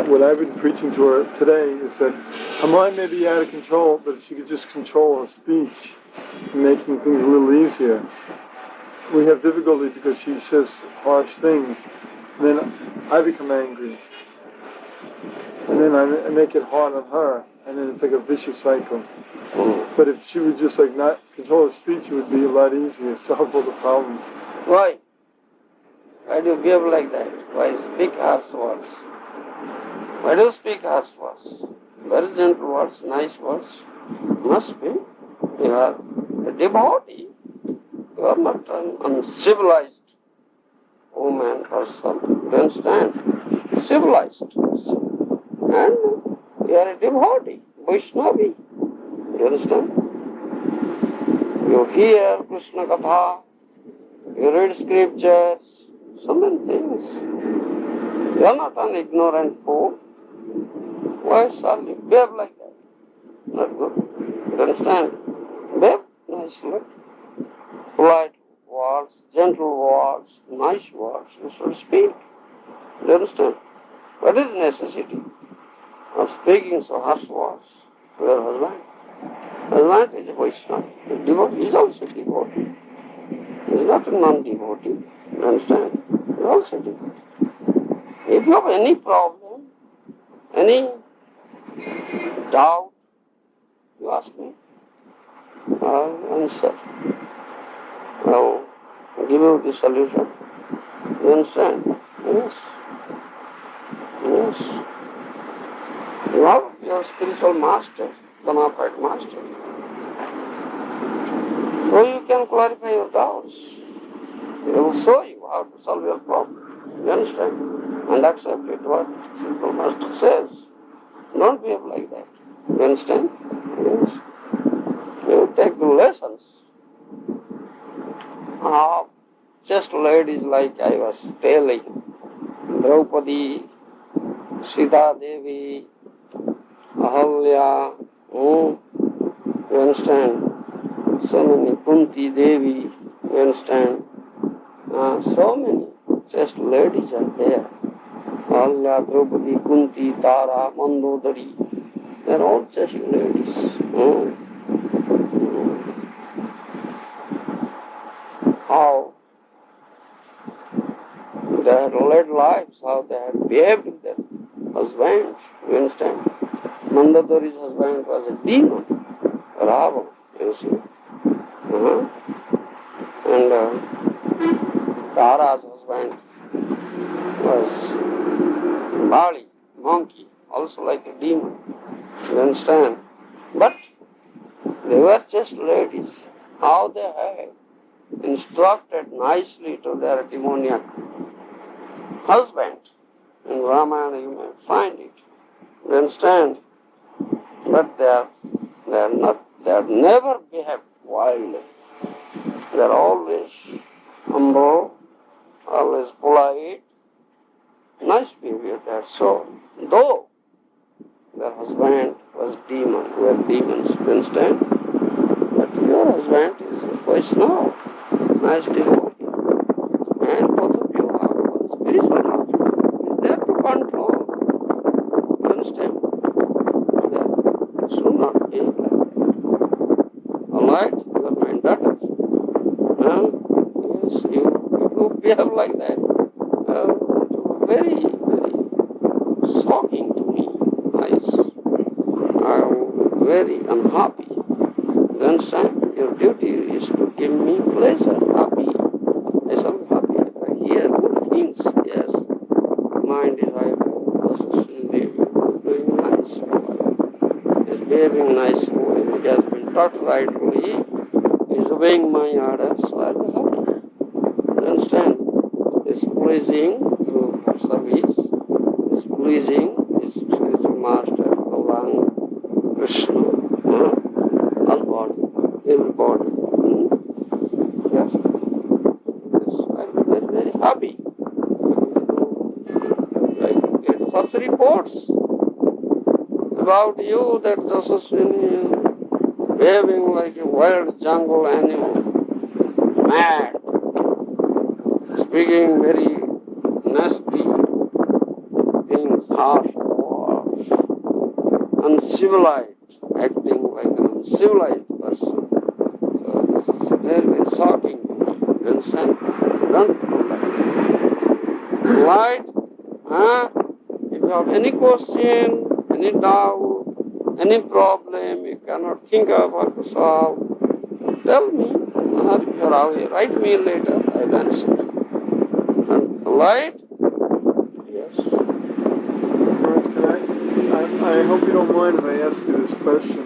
what I've been preaching to her today is that her mind may be out of control, but if she could just control her speech, making things a little easier. We have difficulty because she says harsh things, and then I become angry. And then I make it hard on her, and then it's like a vicious cycle. But if she would just like not control her speech, it would be a lot easier to solve all the problems. Why? Why do you behave like that? Why speak harsh words? Why do you speak harsh words? Very gentle words, nice words. Must be. You are a devotee. You are not an uncivilized woman, person. Do you understand? Civilized. And you are a devotee, Vaishnavi. Do you understand? You hear Krishna Katha, you read scriptures, so many things. You are not an ignorant fool. Why shall you behave like that? Not good. You understand? Behave nicely. Polite words, gentle words, nice words, you should speak. Do you understand? What is the necessity of speaking so harsh words to your husband? Husband is a Vaishnava. The devotee is also a devotee. He is not a non-devotee. You understand? He is also a devotee. If you have any problem, any doubt, you ask me. I'll answer. I'll give you the solution. You understand? Yes. Yes. You have your spiritual master, bona fide master. So you can clarify your doubts. He will show you how to solve your problem. You understand? And accept it, what spiritual master says. Don't behave like that. You understand? Yes. You take the lessons of just ladies like I was telling. Draupadi, Sita Devi, Ahalya, you understand? So many, Kunti Devi, you understand? So many just ladies are there. Ahalya, Draupadi, Kunti, Tara, Mandodari, they are all just ladies. How they had led lives, how they had behaved with their husbands, you understand? Mandodari's husband was a demon, Rava, you see. And Tara's husband was Bali, monkey, also like a demon, you understand? But they were just ladies, how they had instructed nicely to their demoniac husband. In Ramayana you may find it. You understand? But they have never behaved wildly. They are always humble, always polite, nice behavior they are shown. Though their husband was demon, were demons, you understand? But your husband is a Vaishnava, nice devotee. And both of you have one spiritual master. Is there to control. You understand? That should not be like that. Alright, you are my daughter. Yes, you behave like that. Very, very shocking to me. I'm very unhappy. You understand? Your duty is to give me pleasure, happy. I shall be happy if I hear good things. Yes, mind is doing nice. Is behaving nicely. He has been taught rightly. He is obeying my orders, so I'll be happy. You understand? Is pleasing through service. Is pleasing his spiritual master, Gauranga, Krishna, all body, everybody. Yes. I'll be very, very happy. I get such reports about you that Jasaswini behaving like a wild jungle animal, mad, speaking very nasty things, harsh uncivilized, acting like an uncivilized person. So this is very, very shocking to me. You understand? Don't do like that. Right? If you have any question, any doubt, any problem you cannot think of how to solve, tell me. Or if you are away, write me later. I will answer. And right? Yes. I hope you don't mind if I ask you this question,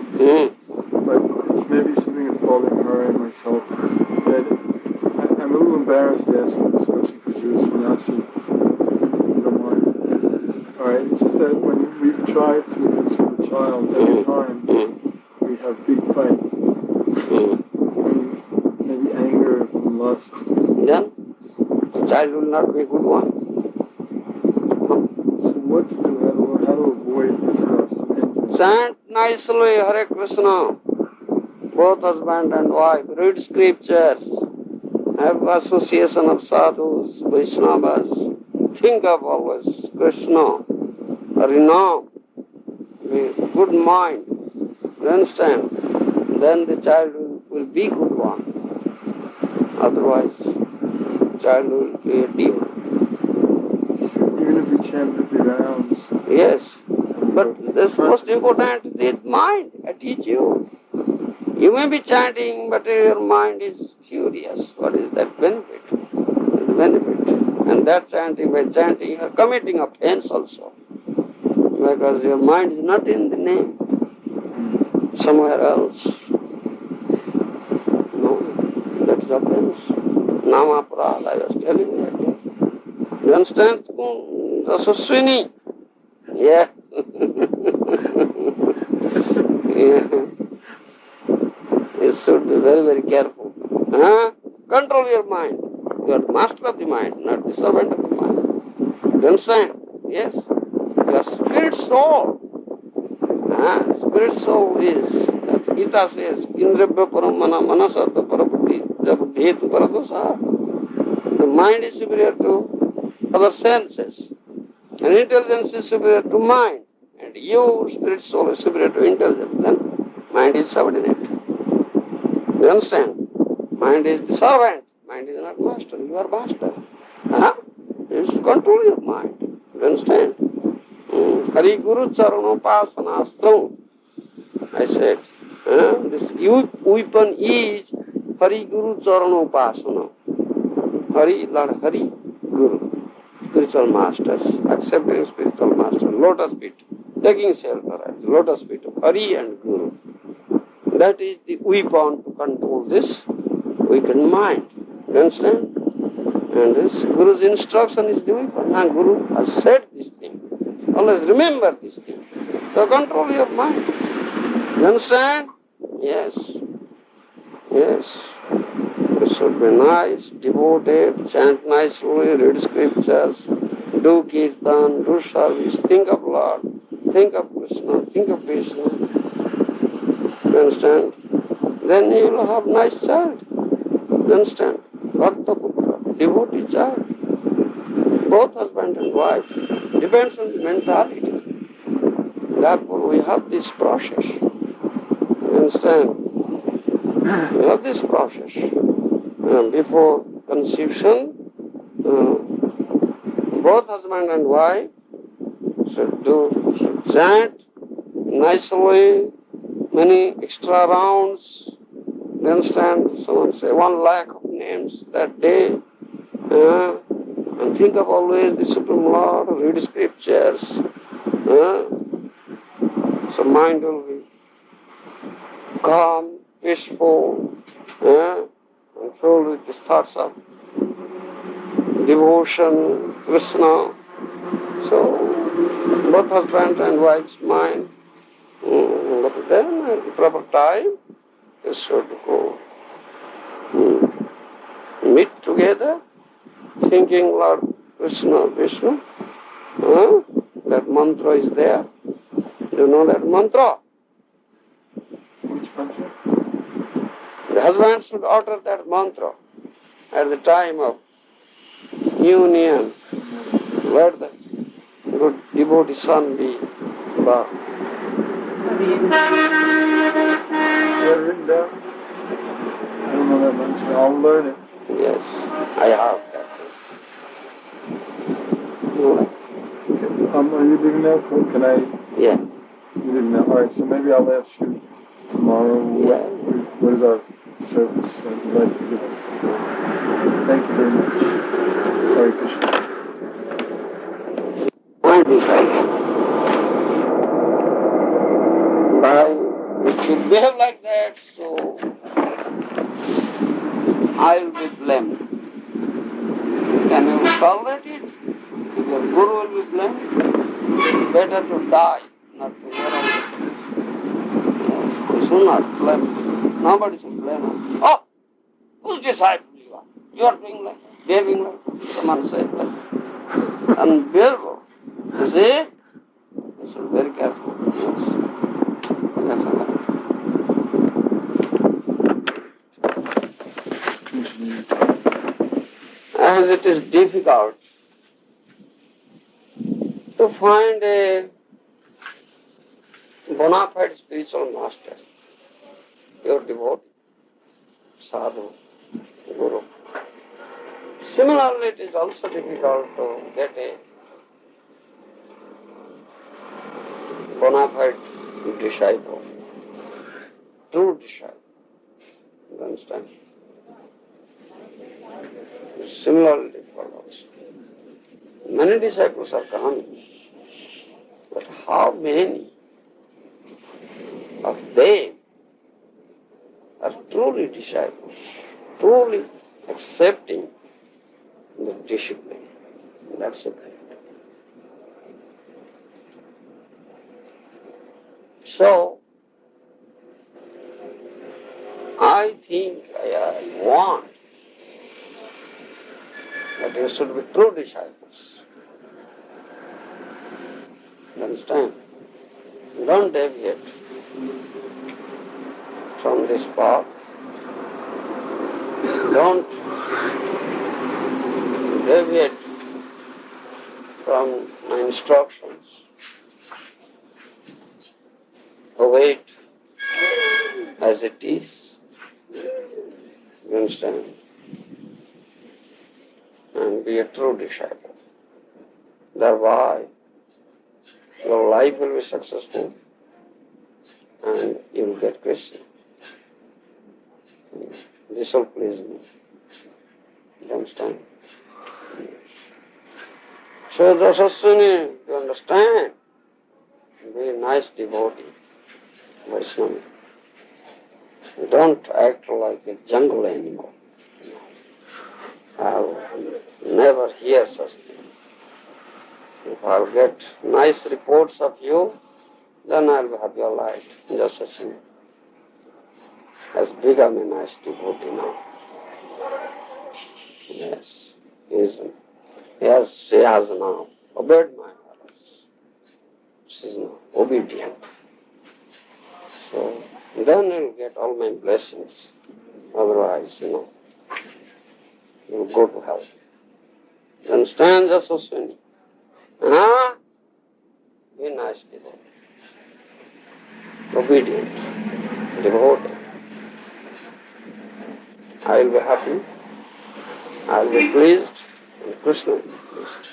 but it's maybe something that's bothering her and myself. That I'm a little embarrassed to ask you this question because you're a sannyasi. If you don't mind. All right. It's just that when we've tried to console the child, every time we have big fights. Maybe anger from lust. Then the child will not be a good one. So what to do? How to avoid this lust? Chant nicely Hare Krishna, both husband and wife. Read scriptures. Have association of sadhus, Vaishnavas. Think of always Krishna, Harinam, with good mind. You understand? Then the child will be good one. Otherwise, child will be a demon. Even if we chant 50 rounds. Yes. But the most important is mind. I teach you. You may be chanting, but your mind is furious. What is that benefit? The benefit. And that chanting, by chanting, you are committing offense also. Because your mind is not in the name. Somewhere else. No, that is offense. Nama Prad, I was telling you that day. You understand? The Swami. Yeah. Yeah. You should be very, very careful. Control your mind. You are the master of the mind, not the servant of the mind. You understand? Yes. You are spirit soul. Spirit soul is, that Gita says, Indrabhya paramana manasartha parabuddhi jabuddhetu paradosa. The mind is superior to other senses. And intelligence is superior to mind. And you, spirit soul, is superior to intelligence. Then mind is subordinate. You understand? Mind is the servant. Mind is not master. You are master. You should control your mind. You understand? Hari Guru Charanopasanastram. I said, this weapon is Hari Guru Charanopasana. Hari, Lord Hari, Guru. Spiritual masters, accepting spiritual master, lotus feet, taking shelter at the lotus feet of Hari and Guru. That is the weapon to control this weakened mind. You understand? And this Guru's instruction is the weapon. And Guru has said this thing. Always remember this thing. So control your mind. You understand? Yes. Yes. You should be nice, devoted, chant nicely, read scriptures, do kirtan, do service, think of Lord, think of Krishna, think of Vishnu. You understand? Then you will have nice child. You understand? Bhakta putra, devotee child. Both husband and wife. Depends on the mentality. Therefore we have this process. You understand? We have this process. Before conception, both husband and wife should chant nicely, many extra rounds. You understand? Someone say 1 lakh of names that day. And think of always the Supreme Lord, read scriptures. So mind will be calm, peaceful, and filled with the thoughts of devotion, Krishna. So both husband and wife's mind. But then at the proper time, they should go meet together, thinking Lord Krishna, Vishnu. That mantra is there. Do you know that mantra? Which mantra? The husband should utter that mantra at the time of union. Let the good devotee son be born. that written down? I don't know that much. I'll learn it. Yes, I have that. Okay. Are you leaving now? Can I? Yeah. You leaving now? All right. So maybe I'll ask you tomorrow. Yeah. What is our service that you'd like to give us? Thank you very much. Hare Krishna. My disciple. If you behave like that, so I will be blamed. Can you tolerate it? If your Guru will be blamed, it's better to die, not to hear all this. You should not blame. Nobody should blame us. Oh, whose disciple you are? You are doing like that, behaving like that. Someone said that. Unbearable. You see? You should be very careful. Yes. That's all. As it is difficult to find a bona fide spiritual master, your devotee, sadhu, guru. Similarly, it is also difficult to get a bona fide disciple, true disciple. You understand? Similarly difficult also. Many disciples are coming, but how many of them are truly disciples, truly accepting the discipline? That's the point. So, I think I want that you should be true disciples. You understand? Don't deviate from this path. Don't deviate from my instructions. Obey it as it is. You understand? And be a true disciple. Thereby, your life will be successful and you will get Krishna. This will please me. You understand? So, Darshan, you understand? Be a nice devotee, Vaishnava. Don't act like a jungle animal. I'll never hear such things. If I'll get nice reports of you, then I'll have your light. Just as you has become a nice devotee now. Yes, she has now obeyed my orders. She is now obedient. So then you'll get all my blessings. Otherwise, you'll go to hell. You understand, Swami? Huh? Be nice devotee. Obedient, devoted. I will be happy. I will be pleased. And Krishna will be pleased.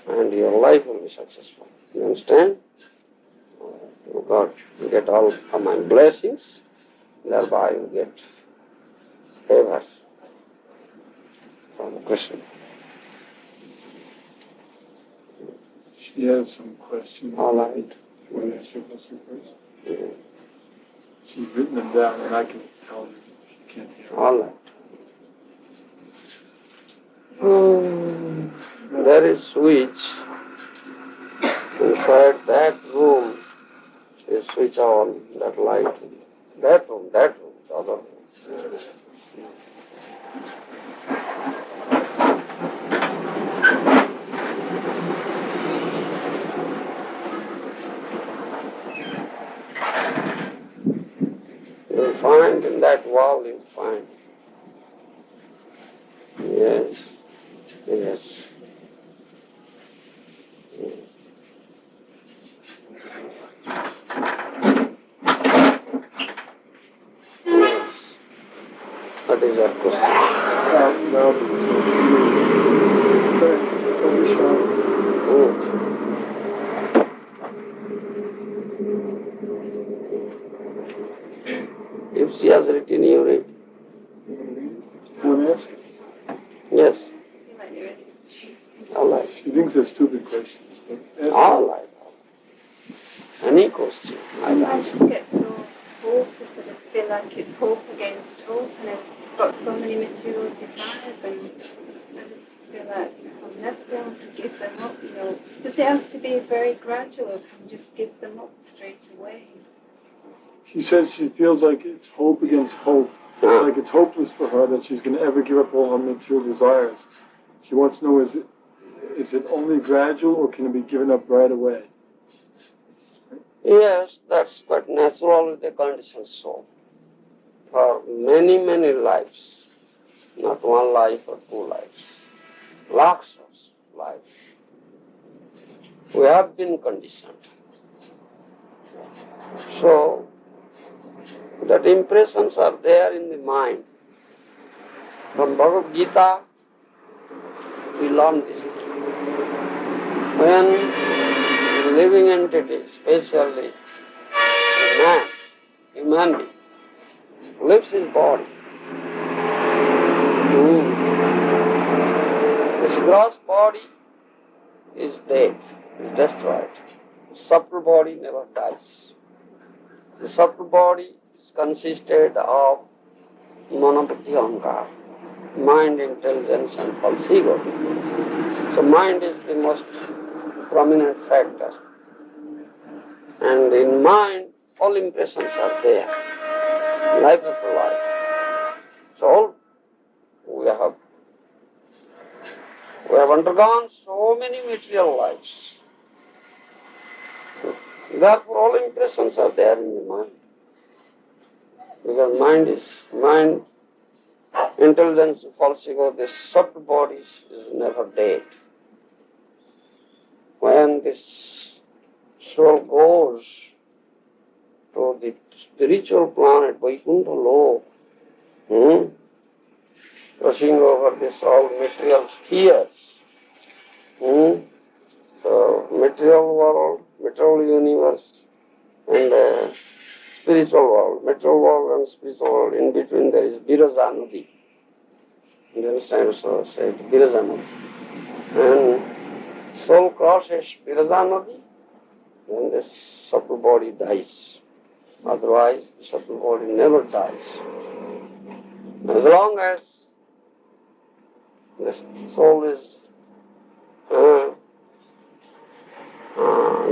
And your life will be successful. You understand? You get all of my blessings. Thereby you get favor from Krishna. She has some questions. All right. Want to ask your question first? Mm-hmm. She's written them down and I can tell her she can't hear. All right. There is switch inside that room. You switch on that light. That room, the other room. You'll find in that wall, you'll find. Yes. Yes. Yes. That is your question. If she has written, you read. Want to ask? Yes. All right. She thinks they're stupid questions. All right. Any question. I just get so hopeless. I just feel like it's hope against hope, and it's got so many material desires, and I just feel like I'll never be able to give them up, Does it have to be very gradual, or can you just give them up straight away? She says she feels like it's hope against hope. Like it's hopeless for her that she's going to ever give up all her material desires. She wants to know, is it only gradual, or can it be given up right away? Yes, that's quite natural with the conditioned soul. For many, many lives, not one life or two lives, lakhs of lives, we have been conditioned. So, that impressions are there in the mind. From Bhagavad Gita, we learn this thing. When a living entity, especially a man, human being, leaves his body, this gross body is dead, is destroyed. The subtle body never dies. The subtle body is consisted of manobuddhi ahankara, mind, intelligence and false ego. So mind is the most prominent factor. And in mind, all impressions are there, life after life. So all we have undergone so many material lives. Therefore all impressions are there in the mind. Because mind, intelligence, false ego, this subtle body is never dead. When this soul goes to the spiritual planet, Vaikuntha Lok, crossing over this all material spheres, so material world, material universe, and spiritual world, material world and spiritual world. In between there is Viraja Nadi. You understand? So said Viraja Nadi. And soul crosses Viraja Nadi, then the subtle body dies. Otherwise, the subtle body never dies. As long as the soul is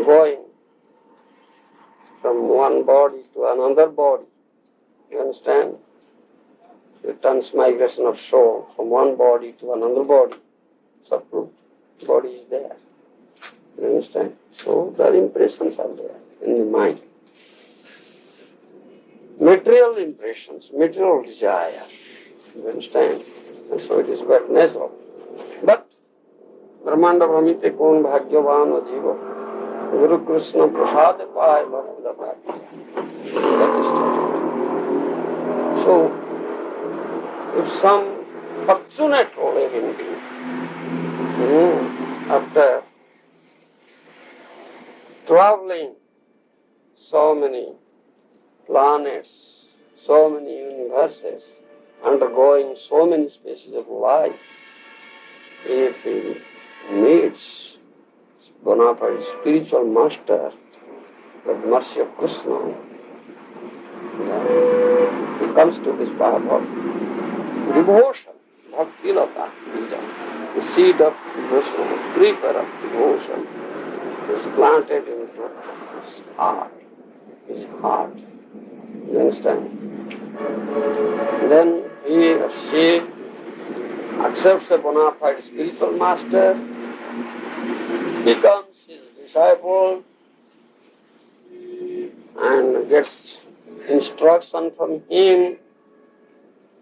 going from one body to another body, you understand? It turns migration of soul from one body to another body. Subtle body is there. You understand? So the impressions are there in the mind. Material impressions, material desire. You understand? And so it is quite natural. But Brahmanda Brahmite Kon Bhagyavan Jiva Guru Krishna Prasad Pai Bhakti. That is stated. So if some fortunate living being, after traveling so many planets, so many universes, undergoing so many species of life, if he meets bona fide spiritual master, the mercy of Krishna, he comes to this path of devotion, bhakti lata, the seed of devotion, the creeper of devotion is planted into his heart. You understand? Then he or she accepts a bona fide spiritual master, becomes his disciple, and gets instruction from him,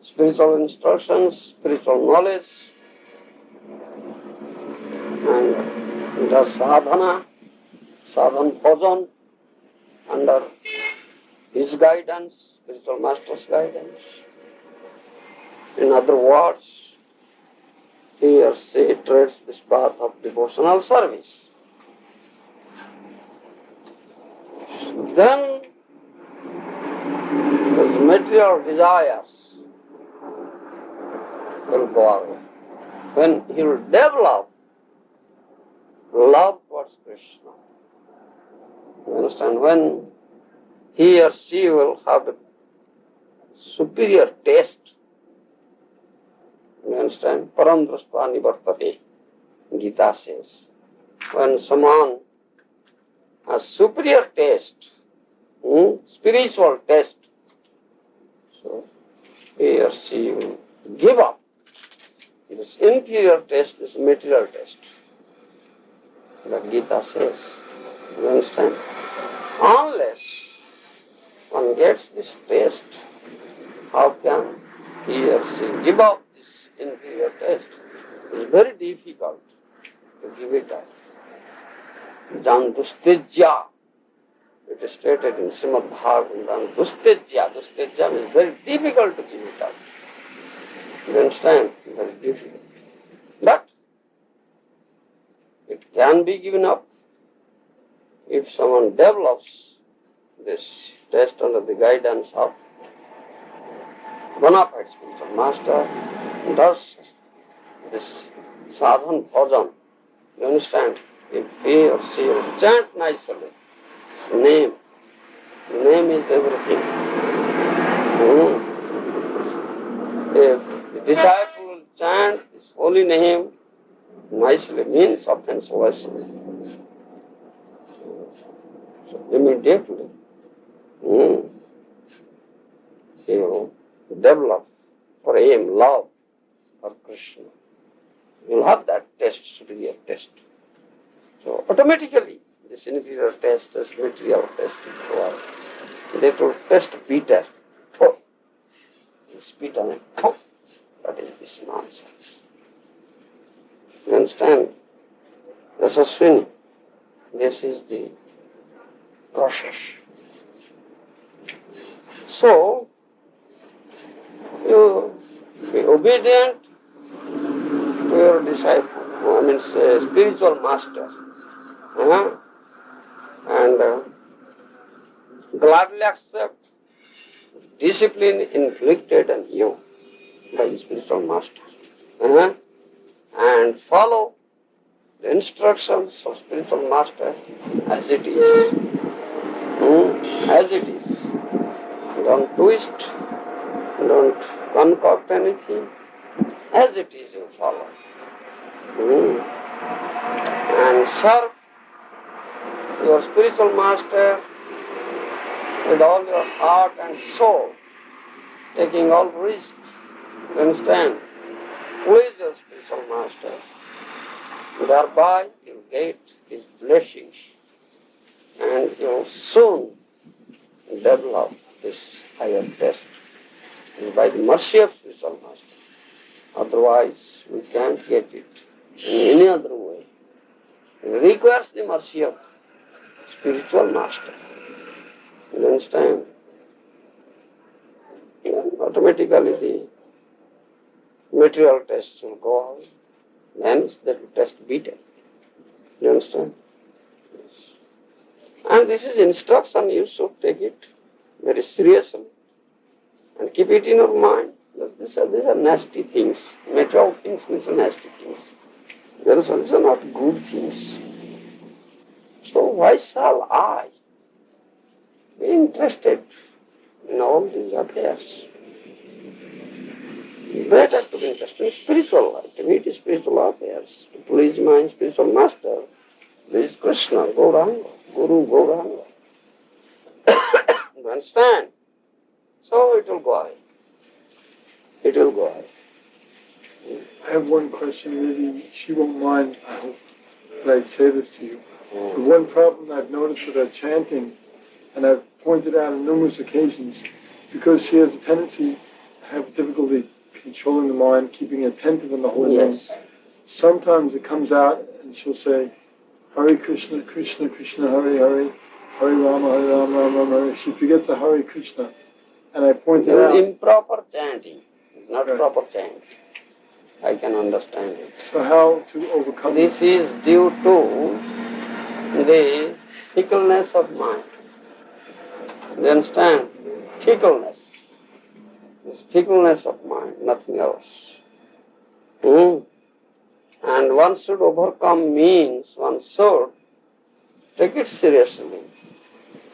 spiritual instructions, spiritual knowledge, and does sadhana, sadhan bhajan, under his guidance, spiritual master's guidance. In other words, he or she treads this path of devotional service. Then his material desires will go away. When he will develop love towards Krishna, you understand, when he or she will have a superior taste, you understand, param drashpa nivartate, Gita says. When someone has superior taste, spiritual taste, so he or she will give up this inferior taste, this material taste. That Gita says, you understand? Unless one gets this taste, how can he or she give up this inferior taste? It is very difficult to give it up. Dustijya, it is stated in Srimad Bhagavatam, Dustijya means very difficult to give it up. You understand? Very difficult. But it can be given up if someone develops this taste under the guidance of bona fide spiritual master, does this sadhan bhajan. You understand? If he or she will chant nicely, his name is everything. If the disciple will chant his holy name nicely, means offenselessly, so immediately he will develop for him love for Krishna. He will have that taste, superior taste. So automatically this inferior taste, this material taste will go out. They will taste bitter. Oh, it's bitter. Oh, what is this nonsense? You understand? This is Swami. This is the process. So, you be obedient to your disciple, spiritual master, and gladly accept discipline inflicted on you by the spiritual master, and follow the instructions of spiritual master as it is. As it is. Don't twist, don't concoct anything. As it is you follow. And serve your spiritual master with all your heart and soul, taking all risk. You understand? Please your spiritual master. Thereby you get his blessings and you will soon develop this higher taste by the mercy of spiritual master. Otherwise we can't get it in any other way. It requires the mercy of spiritual master. You understand? And automatically the material taste will go out. Hence that will taste bitter. You understand? Yes. And this is instruction, you should take it very seriously and keep it in your mind. These are nasty things. Material things means nasty things. These are not good things. So why shall I be interested in all these affairs? Better to be interested in spiritual life, to meet spiritual affairs, to please my spiritual master, please Krishna, Gauranga, Guru, Gauranga. You understand? So it will go away. It will go away. I have one question, maybe she won't mind, I hope, that I say this to you. The one problem I've noticed with her chanting, and I've pointed out on numerous occasions, because she has a tendency to have difficulty controlling the mind, keeping attentive in the holy name. Sometimes it comes out and she'll say, Hare Krishna, Krishna, Krishna, Hare Hare, Hare Rama, Hare Rama, Rama, Hare. She forgets the Hare Krishna. And I pointed out... Improper chanting is not Right. proper chant. I can understand it. So how to overcome This is due to the fickleness of mind. You understand? Fickleness. This fickleness of mind, nothing else. And one should overcome means one should take it seriously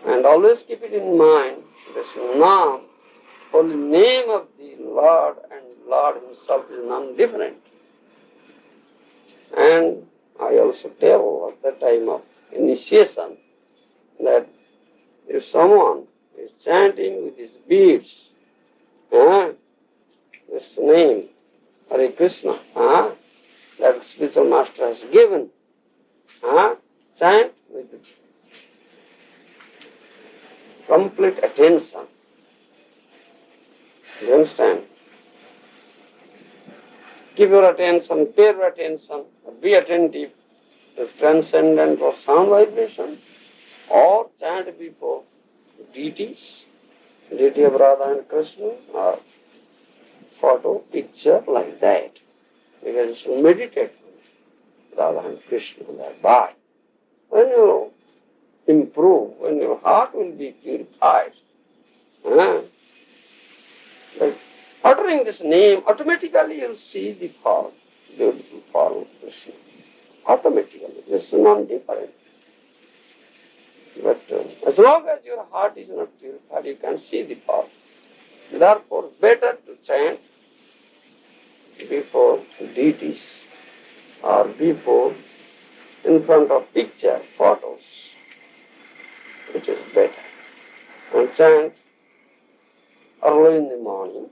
and always keep it in mind. This Naam, holy name of the Lord, and Lord himself is none different. And I also tell at the time of initiation that if someone is chanting with his beads, this name, Hare Krishna, that spiritual master has given, chant with complete attention. You understand? Give your attention, pay your attention, be attentive to transcendent or sound vibration, or chant before deities, deity of Radha and Krishna, or photo, picture, like that. Because you should meditate on Radha and Krishna thereby. When you improve, when your heart will be purified, like uttering this name, automatically you'll see the form, beautiful form of Krishna. Automatically, this is non-different. But as long as your heart is not purified, you can see the form. Therefore, better to chant before deities or before, in front of picture, photos. It is better. And chant early in the morning,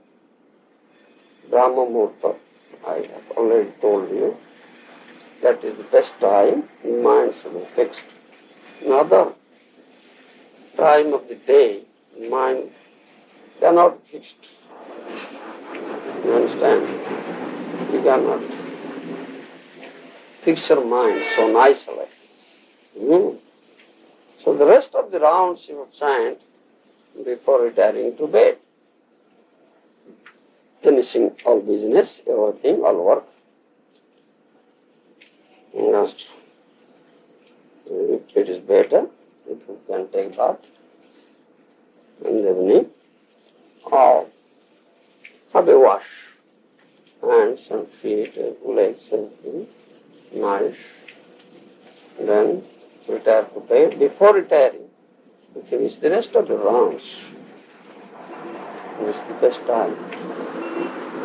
Brahma Murta, I have already told you, that is the best time, the mind should be fixed. Another time of the day, the mind cannot be fixed. You understand? You cannot fix your mind so nicely. So the rest of the rounds you chant before retiring to bed. Finishing all business, everything, all work. Just, it is better if you can take bath in the evening, or have a wash, hands and feet, legs, everything, nice. Then retire to bed. Before retiring, you finish the rest of the rounds. This is the best time.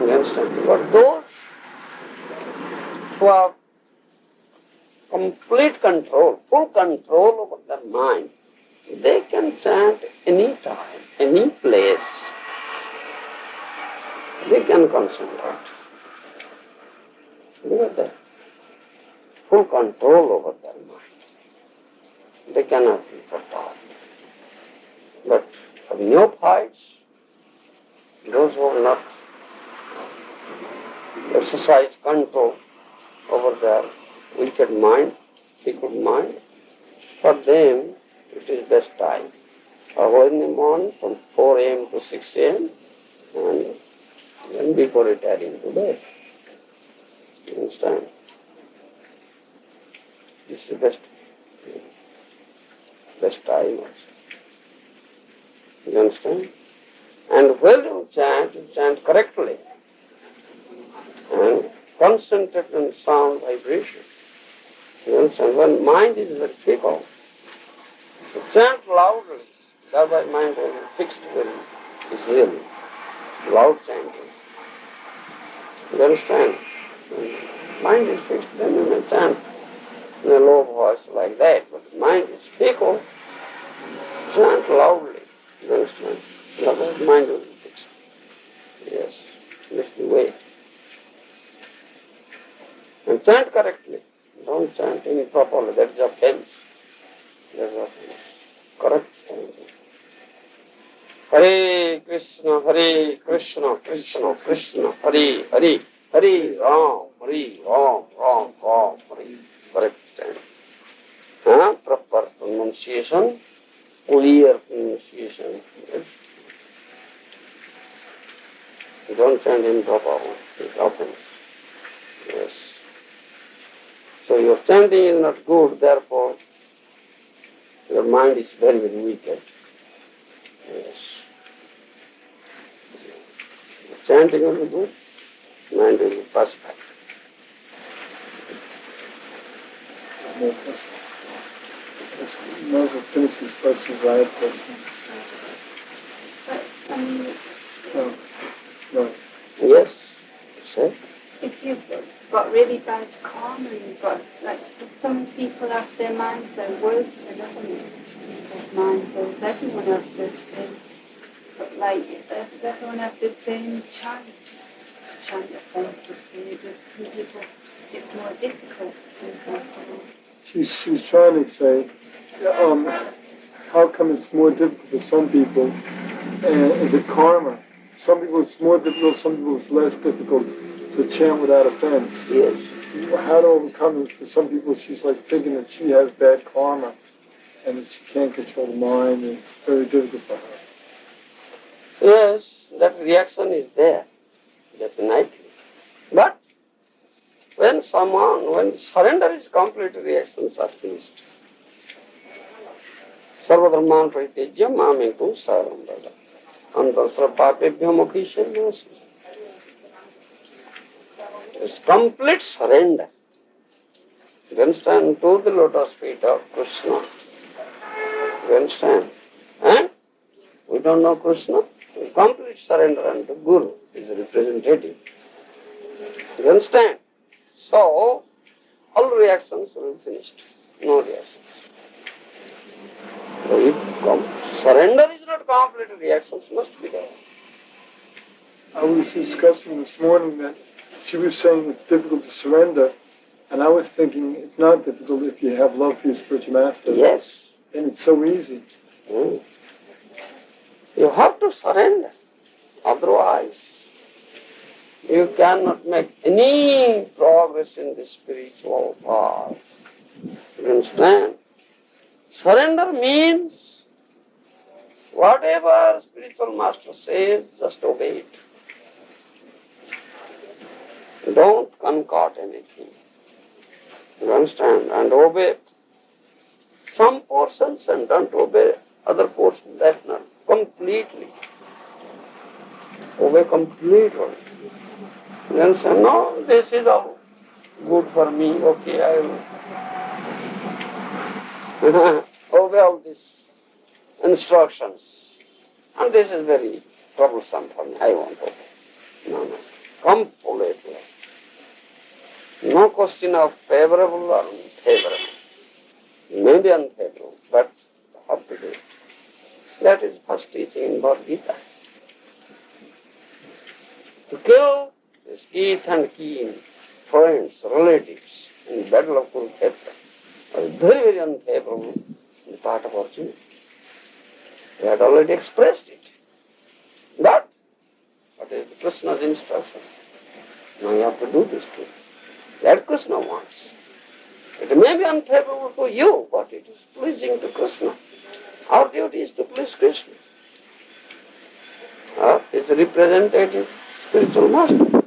You understand? But those who have complete control, full control over their mind, they can chant any time, any place. They can concentrate. Look at that. Full control over their mind. They cannot be perturbed. But for neophytes, those who have not exercised control over their wicked mind, secret mind, for them it is best time. Or in the morning from 4 a.m. to 6 a.m. and then before retiring to bed. You understand? This is the best time also. You understand? And when you chant correctly and concentrate on sound vibration. You understand? When mind is very fickle, you chant loudly, thereby mind will be fixed very easily. Loud chanting. You understand? When mind is fixed, then you may chant in a low voice like that, but mind is fickle, chant loudly. You understand? Otherwise mind will be fixed. Yes, this is the way. And chant correctly. Don't chant improperly. That is offense. That is offense. Correct chanting. Hare Krishna, Krishna Krishna, Hare Hare, Hare Ram, Ram, Hare. Correct chanting. Proper pronunciation, clear pronunciation. Yes. Don't chant improper, it offends. Yes. So your chanting is not good, therefore your mind is very, very wicked. Yes. Chanting will be good, mind will be perfect. No question. Margaret finishes questions. I have questions. But, I mean, Oh, right. Yes, say. if you've got really bad karma and you've got, like, some people have their minds are worse than other people's minds, or does everyone have the same, like, does everyone have the same chance to chant offences? And just some people, it's more difficult for some people. She's trying to say, how come it's more difficult for some people? Is it karma? Some people it's more difficult, some people it's less difficult to chant without offense. Yes. How to overcome it? For some people, she's like thinking that she has bad karma and that she can't control the mind, and it's very difficult for her. Yes, that reaction is there, definitely. But when surrender is complete, reactions are finished. Sarvadharman pritijya mamekam sarvadharman. Antasra papebhyo mokhishyam. It's complete surrender. You understand? To the lotus feet of Krishna. You understand? And we don't know Krishna. Complete surrender unto Guru is a representative. You understand? So, all reactions will be finished. No reactions. So if surrender is not complete, reactions must be there. I was discussing this morning that she was saying it's difficult to surrender, and I was thinking it's not difficult if you have love for your spiritual master. Yes. And it's so easy. You have to surrender. Otherwise, you cannot make any progress in the spiritual path. You understand? Surrender means whatever spiritual master says, just obey it. Don't concoct anything. You understand? And obey some portions and don't obey other portions. That's not completely. Obey completely. You understand? No, this is all good for me. Okay, I will obey all these instructions. And this is very troublesome for me. I won't obey. No. Completely. No question of favorable or unfavorable. Maybe unfavorable, but have to do it. That is first teaching in Bhagavad Gita. To kill his teeth and keen friends, relatives in the battle of Kurukshetra was very, very unfavorable in the part of Arjuna. He had already expressed it. But what is Krishna's instruction? Now you have to do this thing. That Krishna wants. It may be unfavorable to you, but it is pleasing to Krishna. Our duty is to please Krishna. It's a representative spiritual master.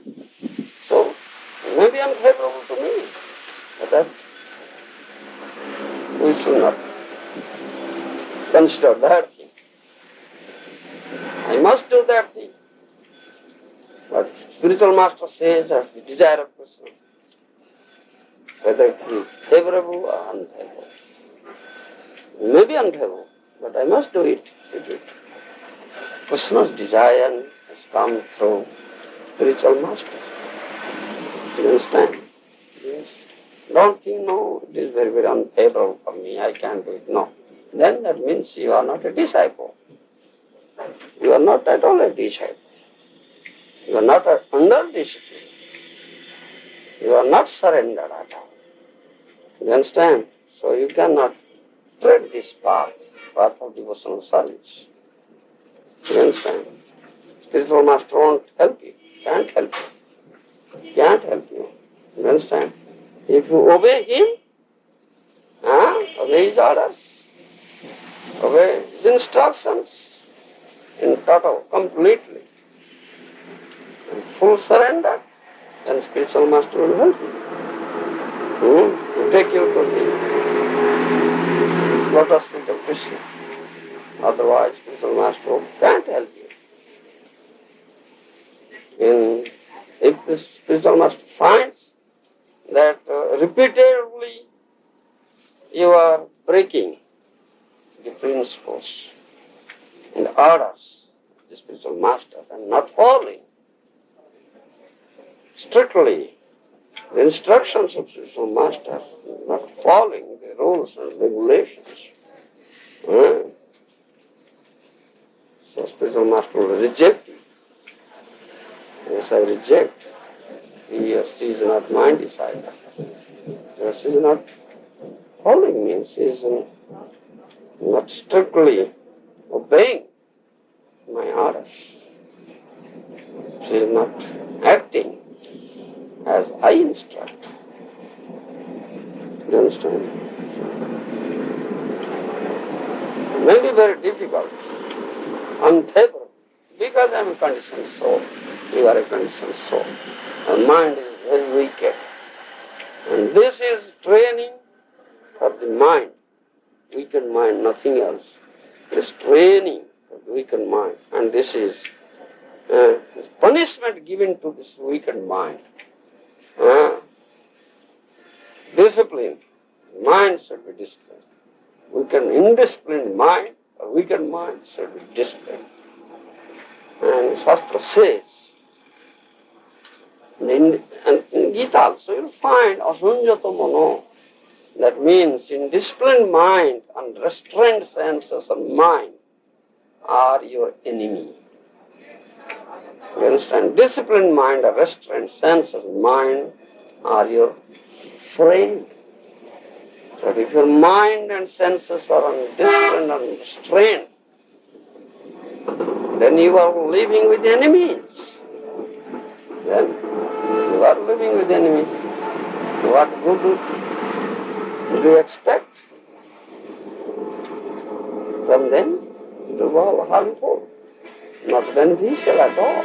So, it may be unfavorable to me, but that we should not consider that thing. I must do that thing. But spiritual master says that the desire of Krishna, whether it be favorable or unfavorable. It may be unfavorable, but I must do it. Krishna's desire has come through spiritual master. You understand? Yes. Don't think, no, it is very, very unfavorable for me, I can't do it. No. Then that means you are not a disciple. You are not at all a disciple. You are not under discipline. You are not surrendered at all. You understand? So you cannot tread this path of devotional service. You understand? Spiritual master won't help you, can't help you. Can't help you. You understand? If you obey him, obey his orders, obey his instructions in total, completely, and full surrender, then spiritual master will help you. To take you to the lotus feet of Krishna. Otherwise, spiritual master can't help you. If the spiritual master finds that repeatedly you are breaking the principles and orders of the spiritual master and not following strictly the instructions of spiritual master, not following the rules and regulations, so spiritual master will reject you. Yes, I reject. He or she is not my disciple. Because she is not following me. She is not strictly obeying my orders. She is not acting as I instruct. You understand? It may be very difficult, unfavorable, because I am a conditioned soul. You are a conditioned soul. Our mind is very wicked. And this is training for the mind. Weakened mind, nothing else. It is training for the weakened mind. And this is punishment given to this weakened mind. Discipline. Mind should be disciplined. Indisciplined mind or weakened mind should be disciplined. And Shastra says, and in Gita also you'll find asanjato mano. That means in disciplined mind and restrained senses of mind are your enemy. You understand? Disciplined mind or restrained senses of mind are your friend. So if your mind and senses are undisciplined and restrained, then you are living with enemies. Then you are living with enemies. What good do you expect from them? It will be all harmful, not beneficial at all.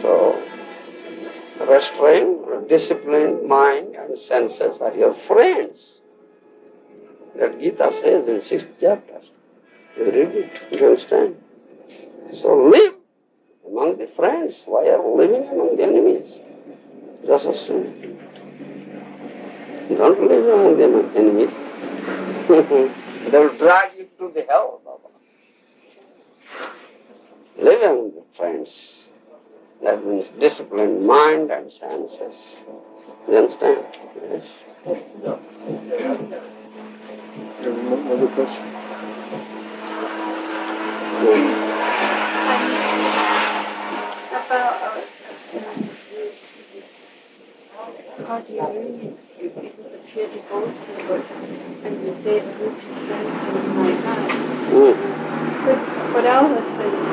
So, restrained, disciplined mind and senses are your friends. That Gita says in 6th chapter. You read it, you understand? So live among the friends. Why are you living among the enemies? Just a sin. Don't live among the enemies. They will drag you to the hell, Baba. Live among the friends. That means disciplined mind and senses. You understand? Yes. Another question? About how do you mean it was a pure devotee, but and the devotee something like that. But our husbands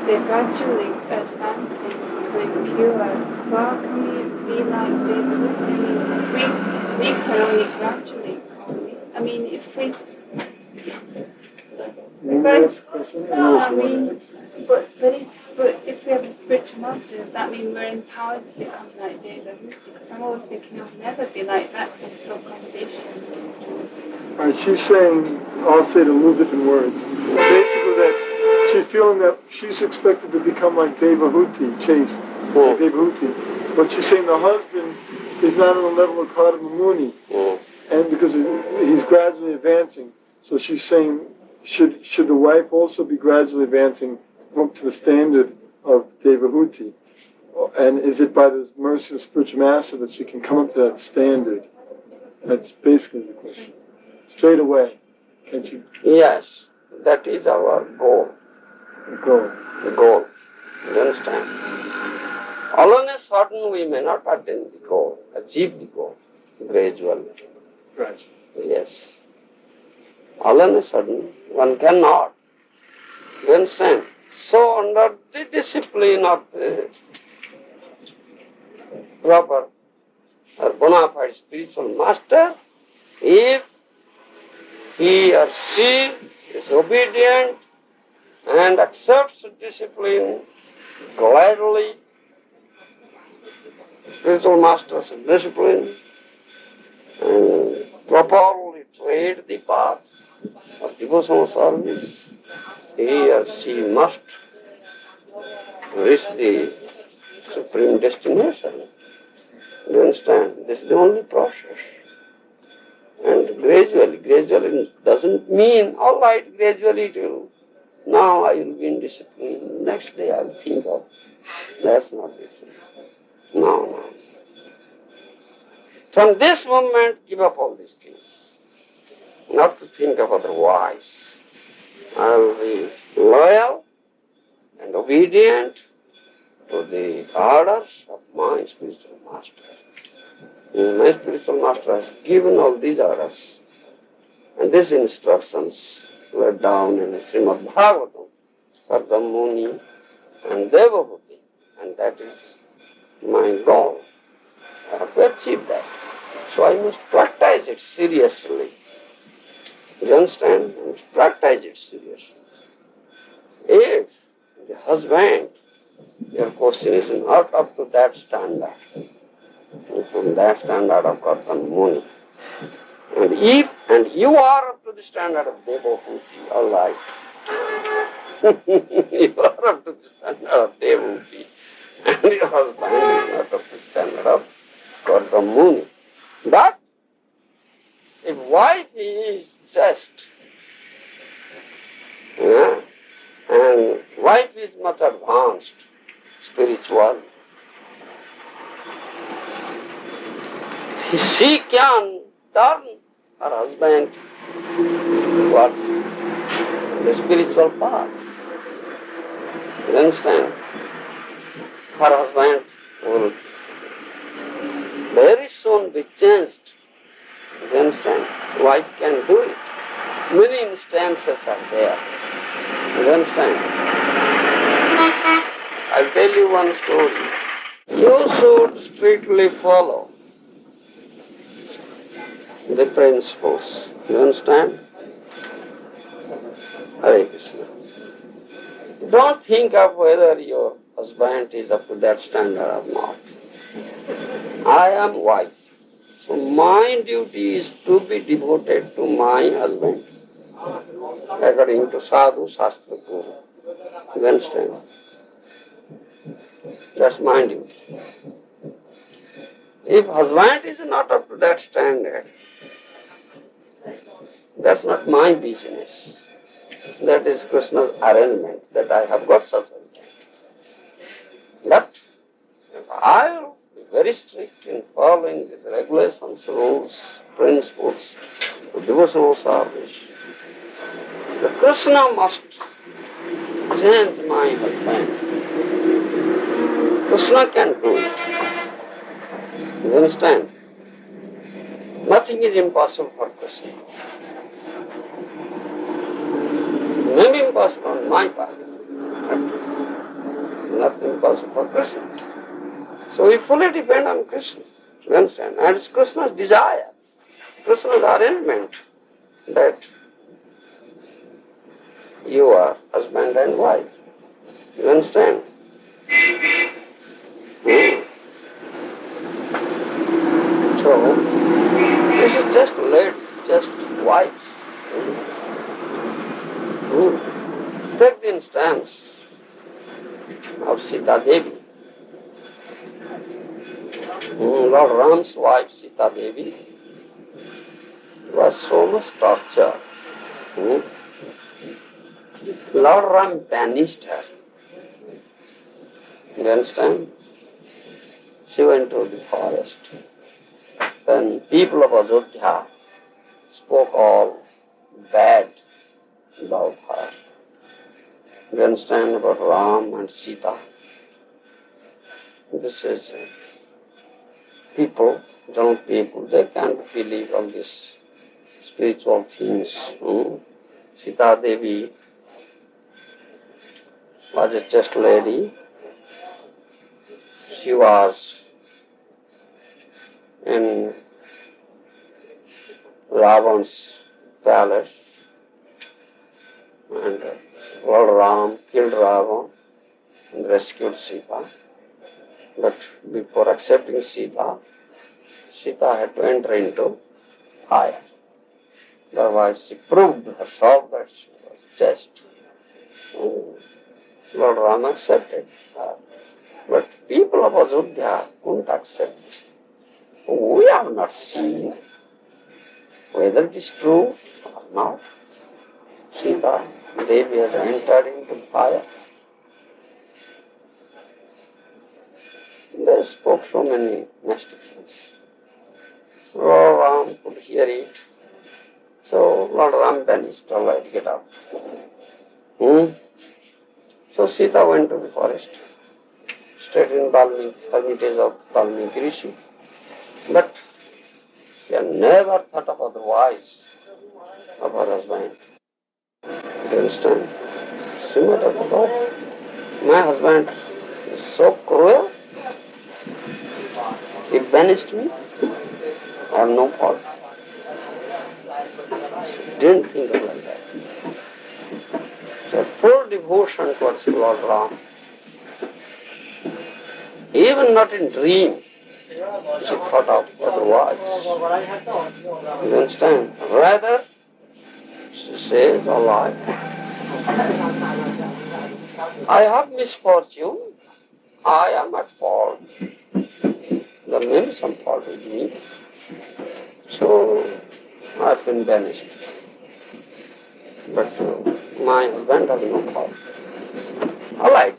they're gradually advancing with pure. So how can we be like devotee? Because we can only gradually, can't we? I mean, if we but if we have a spiritual master, does that mean we're empowered to become like David? Because I'm always thinking I'll never be like that because I'm so conditioned. Right, she's saying, I'll say it in a little different words. Basically that she's feeling that she's expected to become like Devahuti, chaste, like Devahuti. But she's saying the husband is not on the level of Kardamamuni. And because he's gradually advancing. So she's saying, should the wife also be gradually advancing up to the standard of Devahuti? And is it by the mercy of the spiritual master that she can come up to that standard? That's basically the question. Straight away, can't you? Yes, that is our goal. The goal. The goal. You understand? All on a sudden we may not attain the goal, achieve the goal, gradually. Right. Yes. All on a sudden one cannot. You understand? So under the discipline of the proper or bona fide spiritual master, if he or she is obedient and accepts discipline, gladly spiritual masters discipline and properly tread the path of devotional service, he or she must reach the supreme destination. You understand? This is the only process. And gradually doesn't mean, all right, gradually it will, now I will be in discipline, next day I will think of, that's not discipline. No. From this moment, give up all these things. Not to think of otherwise. I will be loyal and obedient to the orders of my spiritual master. And my spiritual master has given all these orders. And these instructions were down in Srimad Bhagavatam for the Muni and Devabhuti. And that is my goal. I have to achieve that. So I must practice it seriously. You understand? I must practice it seriously. If the husband, your question is not up to that standard, from that standard of Kartan Muni, and you are up to the standard of Devabhuti, all right. You are up to the standard of Devabhuti, and your husband is not up to the standard of Kartan Muni. But if wife is just, and wife is much advanced, spiritual, she can turn her husband towards the spiritual path. You understand? Her husband will very soon be changed. You understand? Wife can do it. Many instances are there. You understand? I'll tell you one story. You should strictly follow the principles. You understand? Hare Krishna. Don't think of whether your husband is up to that standard or not. I am wife. So my duty is to be devoted to my husband according to Sadhu Shastra Guru. You understand? That's my duty. If husband is not up to that standard, that's not my business. That is Krishna's arrangement, that I have got such arrangement. But if I will be very strict in following these regulations, rules, principles of devotional service, the Krishna must change my husband. Krishna can do it. You understand? Nothing is impossible for Krishna. It may be impossible on my part, but nothing impossible for Krishna. So we fully depend on Krishna. You understand? And it's Krishna's desire, Krishna's arrangement that you are husband and wife. You understand? So, this is just lady, just wives. Take the instance of Sita Devi. Lord Ram's wife, Sita Devi, was so much tortured. Lord Ram banished her. You understand? She went to the forest. Then people of Ajodhya spoke all bad about her. You understand about Ram and Sita? This is people, young people, they can't believe all these spiritual things. Sita Devi was a chaste lady. She was in Ravan's palace, and Lord Ram killed Ravan and rescued Sita. But before accepting Sita, Sita had to enter into fire. Otherwise, she proved herself that she was just. Lord Rama accepted her. But people of Ajodhya couldn't accept this. We have not seen whether it is true or not. Sita Devi has entered into fire. They spoke so many nasty things. Lord Ram could hear it. So Lord Ram vanished. All right, get up. So Sita went to the forest, stayed in Valmiki, hermitage of Valmiki Rishi. But she had never thought of otherwise of her husband. You understand? She might have thought, my husband is so cruel, he banished me, I have no fault. She didn't think of like that. So full devotion towards Lord Ram. Even not in dream, she thought of otherwise. You understand? Rather, she says, all right, I have misfortune, I am at fault. There may be some fault with me. So, I have been banished. But my husband has no fault. All right.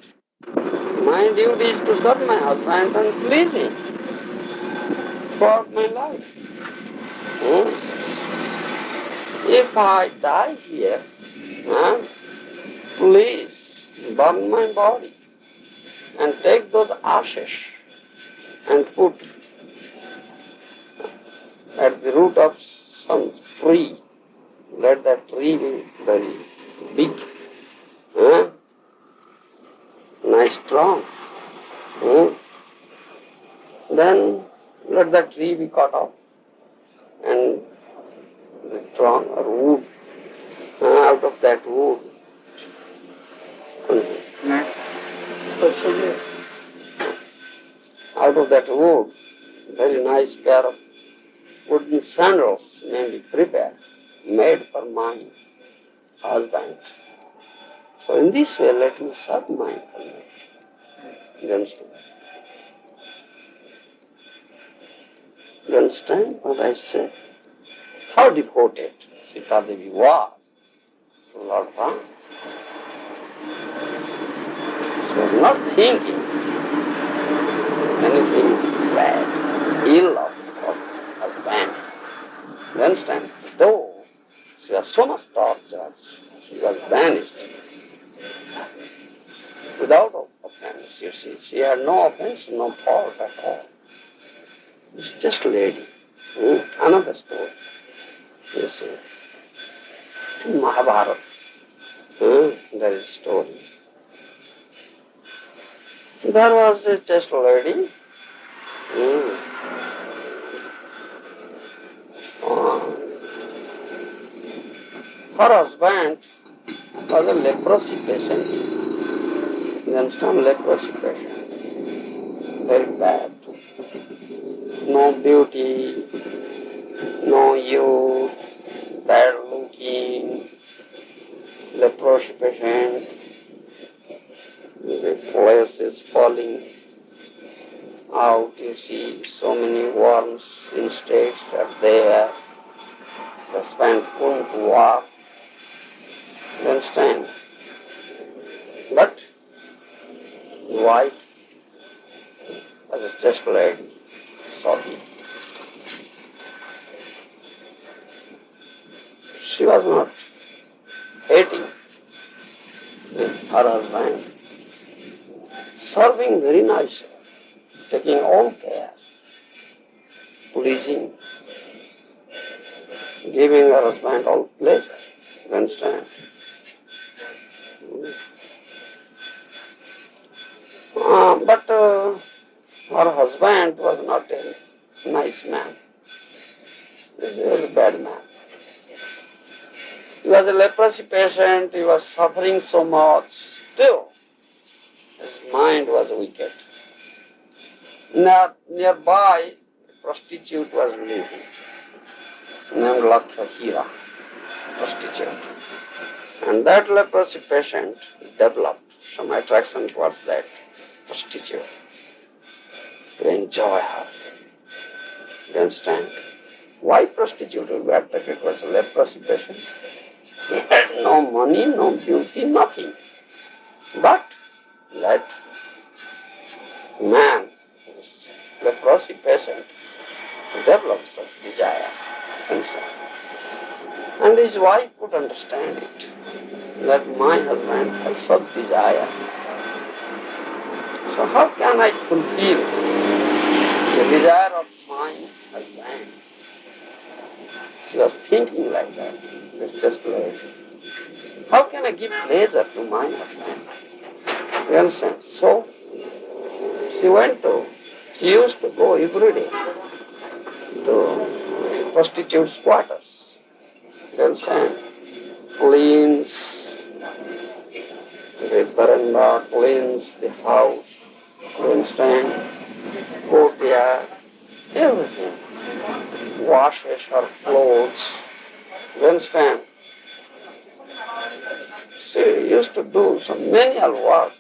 My duty is to serve my husband and please him throughout my life. If I die here, please burn my body and take those ashes and put at the root of some tree. Let that tree be very big, nice strong. Then let that tree be cut off and the trunk or wood, out of that wood. Out of that wood, very nice pair of wooden sandals may be prepared, made for my husband. So in this way, let me serve my husband. You understand? You understand what I say? How devoted Sita Devi was to Lord Ram. She was not thinking anything bad, ill of her husband. You understand? Though she was so much tortured, she was banished without offense, you see. She had no offense, no fault at all. It's just a lady. Another story. You see. In Mahabharata, there is a story. There was a just lady. Her husband was a leprosy patient. You understand? Leprosy patient. Very bad. No beauty, no youth, bad looking, leprosy patient. The flesh is falling out, you see, so many worms, insects are there. The husband couldn't walk. You understand? But the wife was just like Swami. She was not hating her husband, serving very nicely, taking all care, pleasing, giving her husband all pleasure. You understand? But her husband was not a nice man. He was a bad man. He was a leprosy patient, he was suffering so much. Still, his mind was wicked. Nearby, a prostitute was living, named Lakshya prostitute. And that leprosy patient developed some attraction towards that prostitute to enjoy her. You understand? Why prostitute would be attracted towards a leprosy patient? He had no money, no beauty, nothing. But that man, leprosy patient, developed such desire. And his wife could understand it, that my husband has such desire. So how can I fulfill the desire of my husband? She was thinking like that. It's just like, how can I give pleasure to my husband? You understand? So she used to go every day to prostitutes' quarters. You understand? Cleans the veranda, cleans the house, you understand? Courtyard, everything. Washes her clothes, you understand? She used to do some menial work.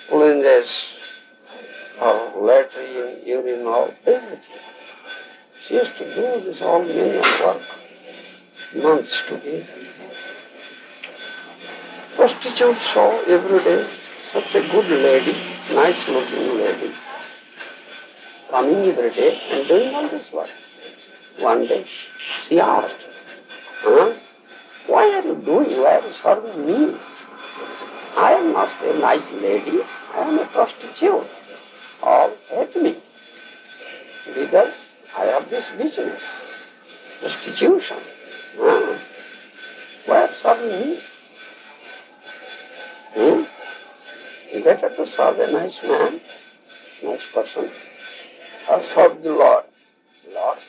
Cleanses her latrine, urinal, everything. She used to do this all menial work, months together. Prostitutes saw every day such a good lady, nice looking lady, coming every day and doing all this work. One day she asked, why are you doing, why are you serving me? I am not a nice lady, I am a prostitute. All hate me because I have this business, prostitution. Why are you serving me? Better to serve a nice man, nice person, or serve the Lord. Lord,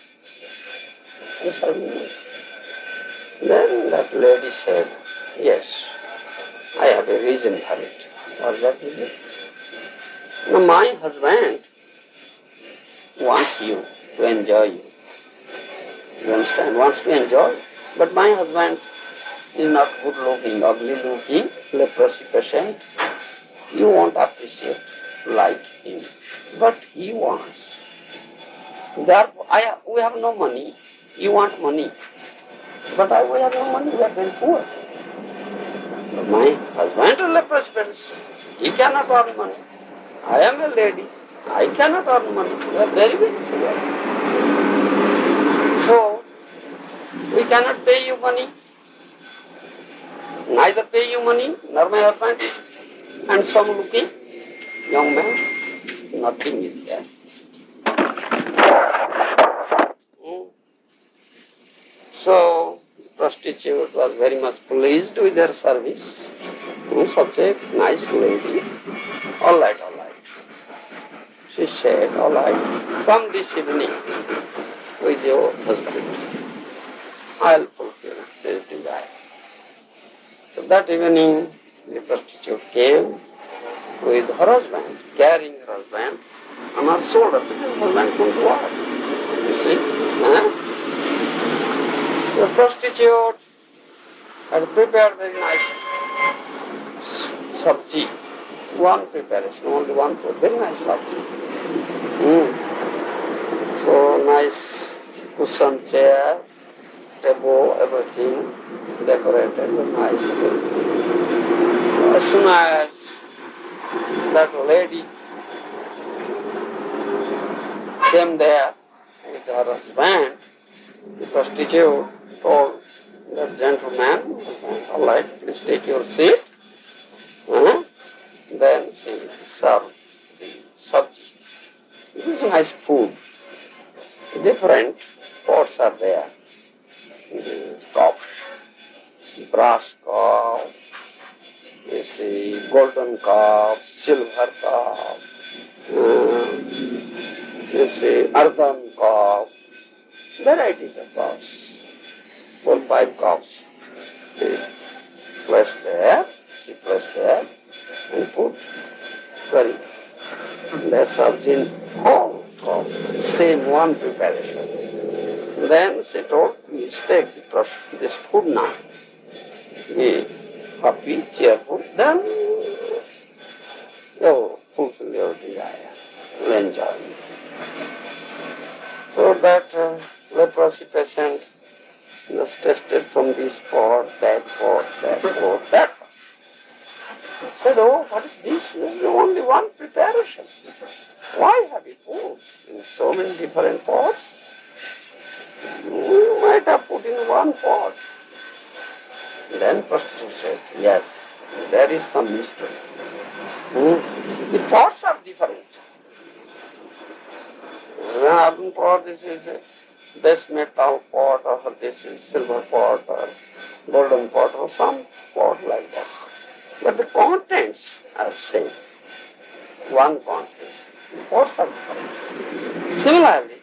you serve me. Then that lady said, yes, I have a reason for it. What's that reason? Now my husband wants you to enjoy you. You understand? Wants to enjoy. But my husband is not good looking, ugly looking, leprosy patient. You won't appreciate like him. But he wants. Therefore, we have no money. You want money. But we have no money, we are very poor. But my husband is a leprosy patient. He cannot earn money. I am a lady. I cannot earn money. We are very, very poor. So, we cannot pay you money. Neither pay you money, nor my husband is handsome looking young man. Nothing is there. So, prostitute was very much pleased with her service. Such a nice lady. All right. She said, all right, come this evening with your husband. I'll fulfill his desire. So that evening, the prostitute came with her husband, carrying her husband on her shoulder, because her husband couldn't walk. You see? The prostitute had prepared very nice sabji. One preparation, only one food, very nice sabji. So nice cushion chair, table, everything decorated with nice food. As soon as that lady came there with her husband, the prostitute told the gentleman, all right, please take your seat. Then she served the sabji. It is nice food. Different pots are there. Cups, brass cup, you see, golden cup, silver cup, you see, earthen cup, varieties of cups, 4-5 cups. She placed there, and put curry. That's served all from the same one preparation. Then she told, please take this food now. Be happy, cheerful, then you fulfill your desire, you enjoy. So that leprosy patient was tested from this pot, that pot, that pot, that pot. Said, oh, what is this? This is only one preparation. Why have you put in so many different pots? You might have put in one pot. Then prostitute said, yes, there is some mystery. The pots are different. This is an earthen pot, this is a base metal pot, or this is silver pot, or golden pot, or some pot like this. But the contents are same. One content. The pots are different. Similarly,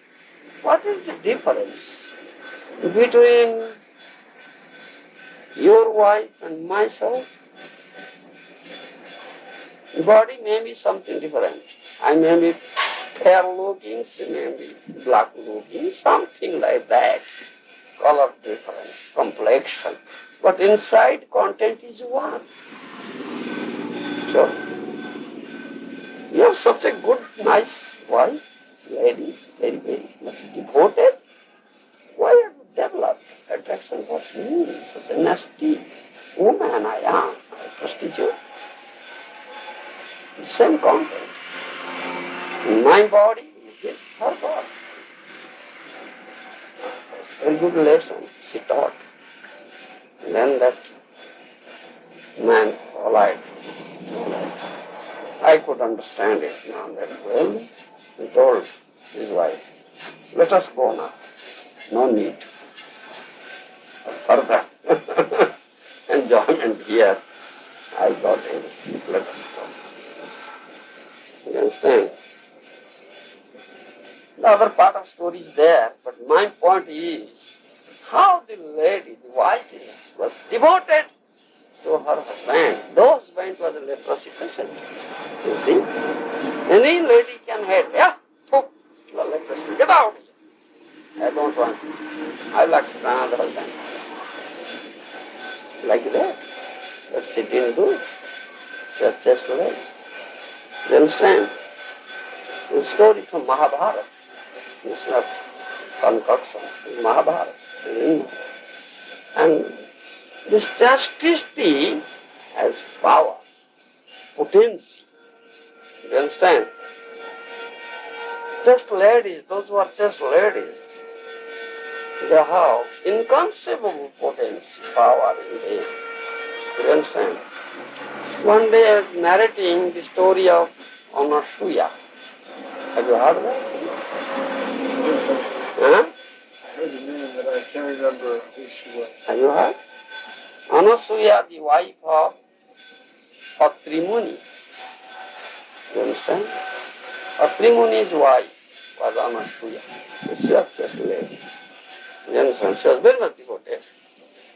what is the difference between your wife and myself? The body may be something different. I may be fair looking, she may be black looking, something like that. Color different, complexion. But inside content is one. So, you have such a good, nice wife, lady, very, very much devoted. Why have you developed attraction towards me? Such a nasty woman I am, a prostitute. The same content. In my body is her body. It's a very good lesson she taught. And then that man followed. I could understand it now very well. He told his wife, let us go now. No need for further enjoyment here. I got everything. Let us go. You understand? The other part of story is there, but my point is how the lady, the wife, was devoted to her husband. Though husband was a leprosy patient. You see? Any lady can hate, yeah, poof, the leprosy, get out here. I don't want you. I like another husband. Like that. But she didn't do it. She was just lady. You understand? The story from Mahabharata. It's not concoction. It's Mahabharata. And this chastity has power, potency. You understand? Just ladies, those who are just ladies, they have inconceivable potency, power in them. You understand? One day I was narrating the story of Anasuya. Have you heard of that? Huh? I heard the name, but I can't remember who she was. Have you heard? Anasuya, the wife of Atri Muni. You understand? Atri Muni's wife was Anasuya. She was just a lady. You understand? She was very much devoted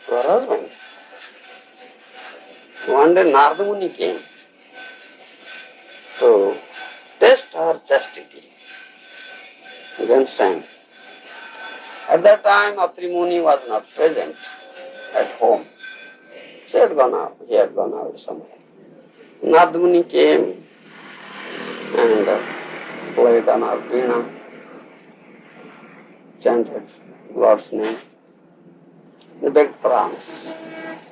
to her husband. One day Narada Muni came to test her chastity. You understand? At that time, Atri Muni was not present at home. She had gone out, he had gone out somewhere. Narada Muni came and played on our veena, chanted Lord's name. He begged for alms,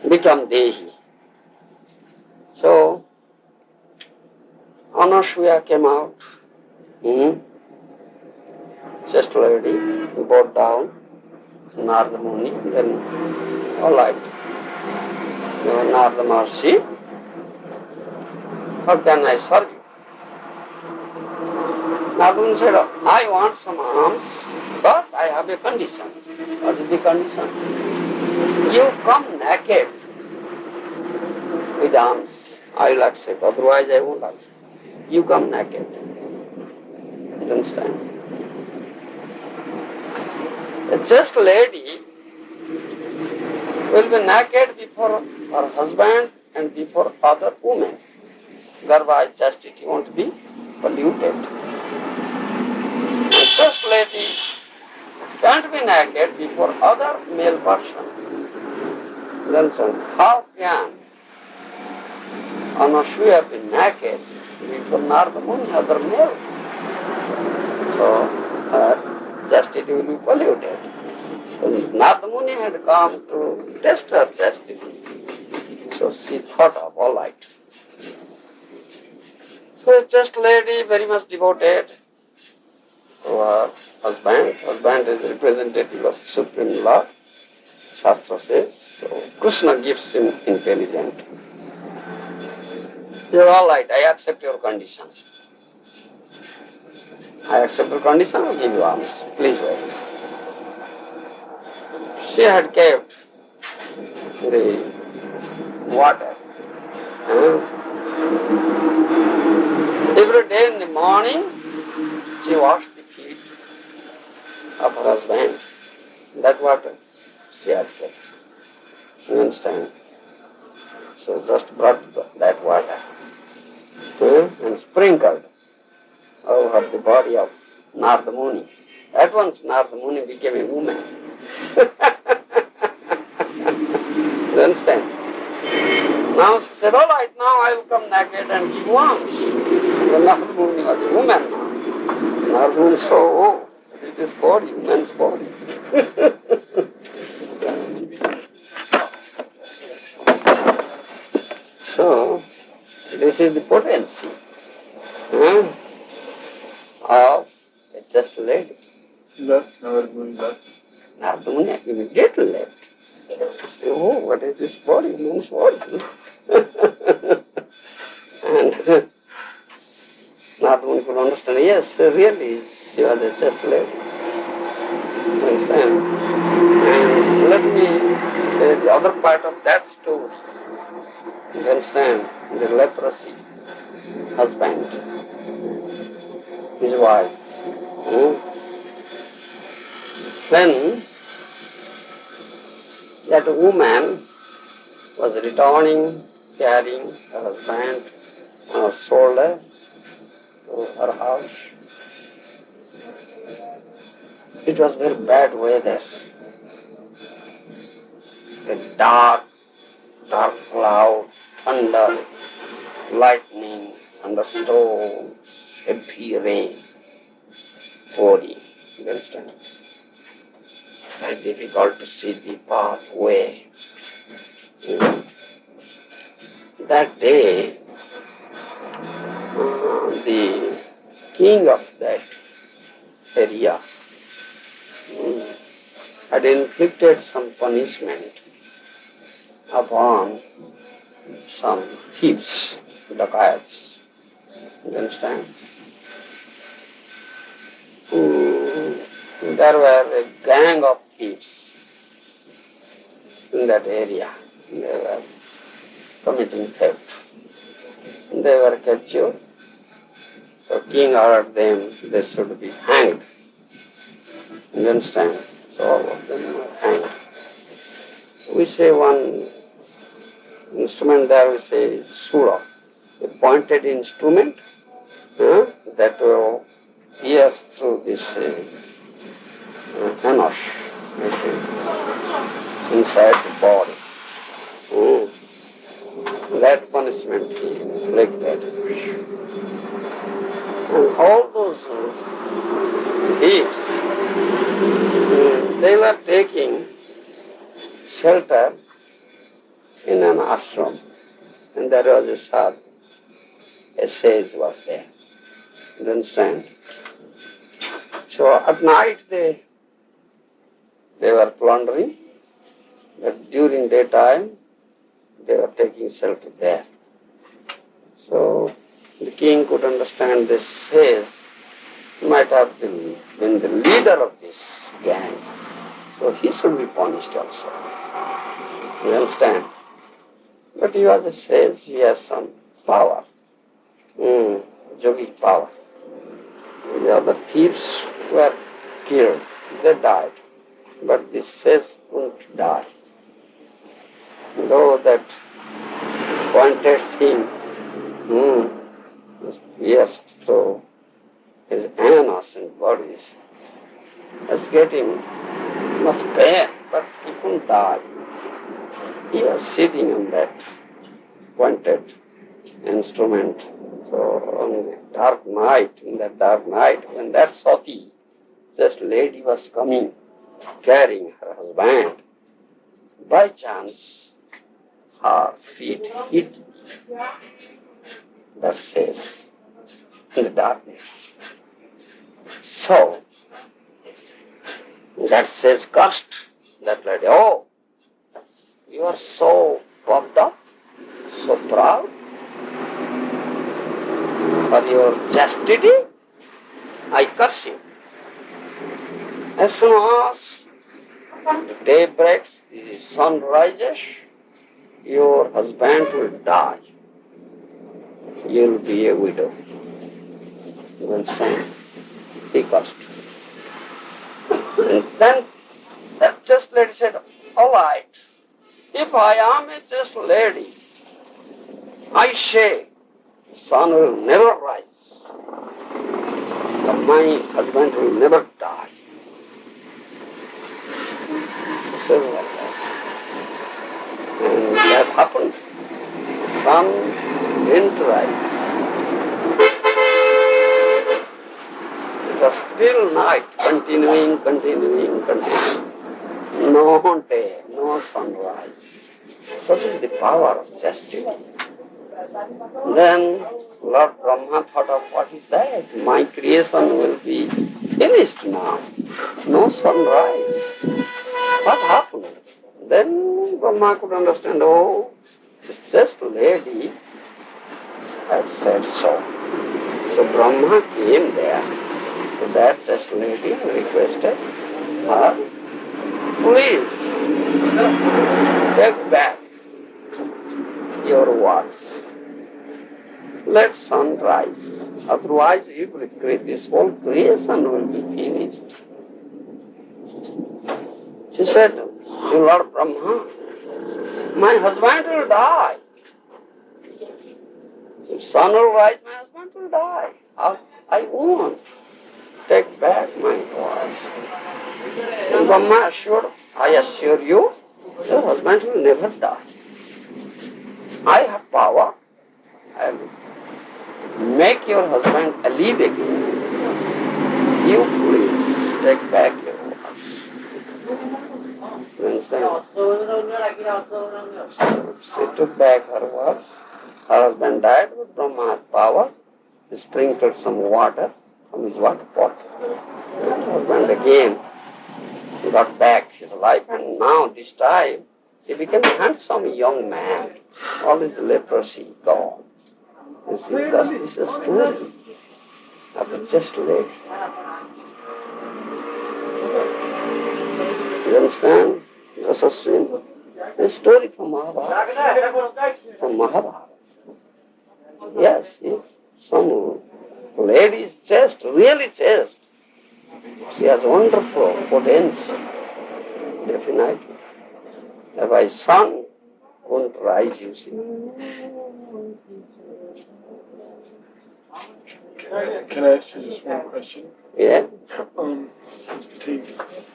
become Dehi. So, Anasuya came out, just lady, bowed down, Narada Muni, then all right. Narada Maharshi, how can I serve you? Narada Muni said, I want some alms, but I have a condition. What is the condition? You come naked with alms. I will accept, otherwise I won't accept. You come naked. You understand? A chaste lady will be naked before her husband and before other women. thereby chastity won't be polluted. And chaste lady can't be naked before other male person. Then how can Anasuya be naked before Narada Muni, other male? So her chastity will be polluted. So Narada Muni had come to test her chastity. So she thought of, all right. So a chaste lady, very much devoted to her husband. Husband is the representative of Supreme Lord, Shastra says. So Krishna gives him intelligence. You are all right, I accept your conditions. I accept your condition, I'll give you alms. Please wait. She had kept the water. Every day in the morning, she washed the feet of her husband. That water she had kept. You understand? So just brought that water and sprinkled over the body of Narada Muni. At once Narada Muni became a woman. You understand? Now she said, all right, now I will come naked and give alms. Narada Muni was a woman now. Narada Muni saw, oh, it is body, man's body. So, this is the potency of a chaste lady. Narada Muni left. Narada Muni immediately left. Say, oh, what is this body? Man's body. And Narada Muni could understand, yes, really, she was a chaste lady. Understand? And let me say the other part of that story. You understand? The leprosy husband, his wife. When that woman was returning, carrying her husband on her shoulder to her house, it was very bad weather. A dark cloud, thunder, lightning, thunderstorms, heavy rain, pouring. You understand? Very difficult to see the pathway. That day, the king of that area had inflicted some punishment upon some thieves, dacoits. You understand? There were a gang of thieves in that area. They were committing theft. They were captured. So king ordered them they should be hanged. You understand? So all of them were hanged. We say one instrument there, we say Srila, a pointed instrument that will pierce through this hanos inside the body. That punishment he inflicted. And all those thieves, they were taking shelter in an ashram, and there was a sadhu, a sage was there. You understand? So at night they were plundering, but during daytime they were taking shelter there. So the king could understand this sage might have been the leader of this gang, so he should be punished also. You understand? But he was a sage, he has some power, yogic power. The other thieves were killed, they died, but this sage wouldn't die. Though that pointed thing was pierced through his anus and bodies. Was getting much pain, but he couldn't die. He was sitting on that pointed instrument. So on the dark night, in that dark night, when that Sati, just lady, was coming, carrying her husband, by chance her feet hit that says in the darkness. So that says cursed that lady. Oh, you are so puffed up, so proud for your chastity, I curse you. As soon as the day breaks, the sun rises, your husband will die. You will be a widow. You understand? He cursed. And then that chaste lady said, all right, if I am a chaste lady, I say, the sun will never rise, but my husband will never die. So like that. And that happened. The sun didn't rise. It was still night, continuing. No day, no sunrise. Such is the power of chastity. Then Lord Brahma thought of, what is that? My creation will be finished now. No sunrise. What happened? Then Brahma could understand, oh, this chaste lady had said so. So Brahma came there to that chaste lady and requested her, please take back your words. Let sun rise. Otherwise, this whole creation will be finished. She said, you Lord Brahma, my husband will die. If sun will rise, my husband will die. I won't take back my words. And Brahma assured, I assure you, your husband will never die. I have power. I will make your husband alive again. You please take back your words. You understand? She took back her words. Her husband died with Brahma's power. He sprinkled some water from his water pot. And her husband again got back his life, and now this time he became a handsome young man. All his leprosy gone. You see, thus this is a story of the chaste lady. You understand? This is a story from Maharaja. From Maharaja. Yes, if some lady is chaste, really chaste, she has wonderful potential, definitely. Otherwise, sun won't rise, you see. Can I ask you just one question? Yeah. It's pertaining to this.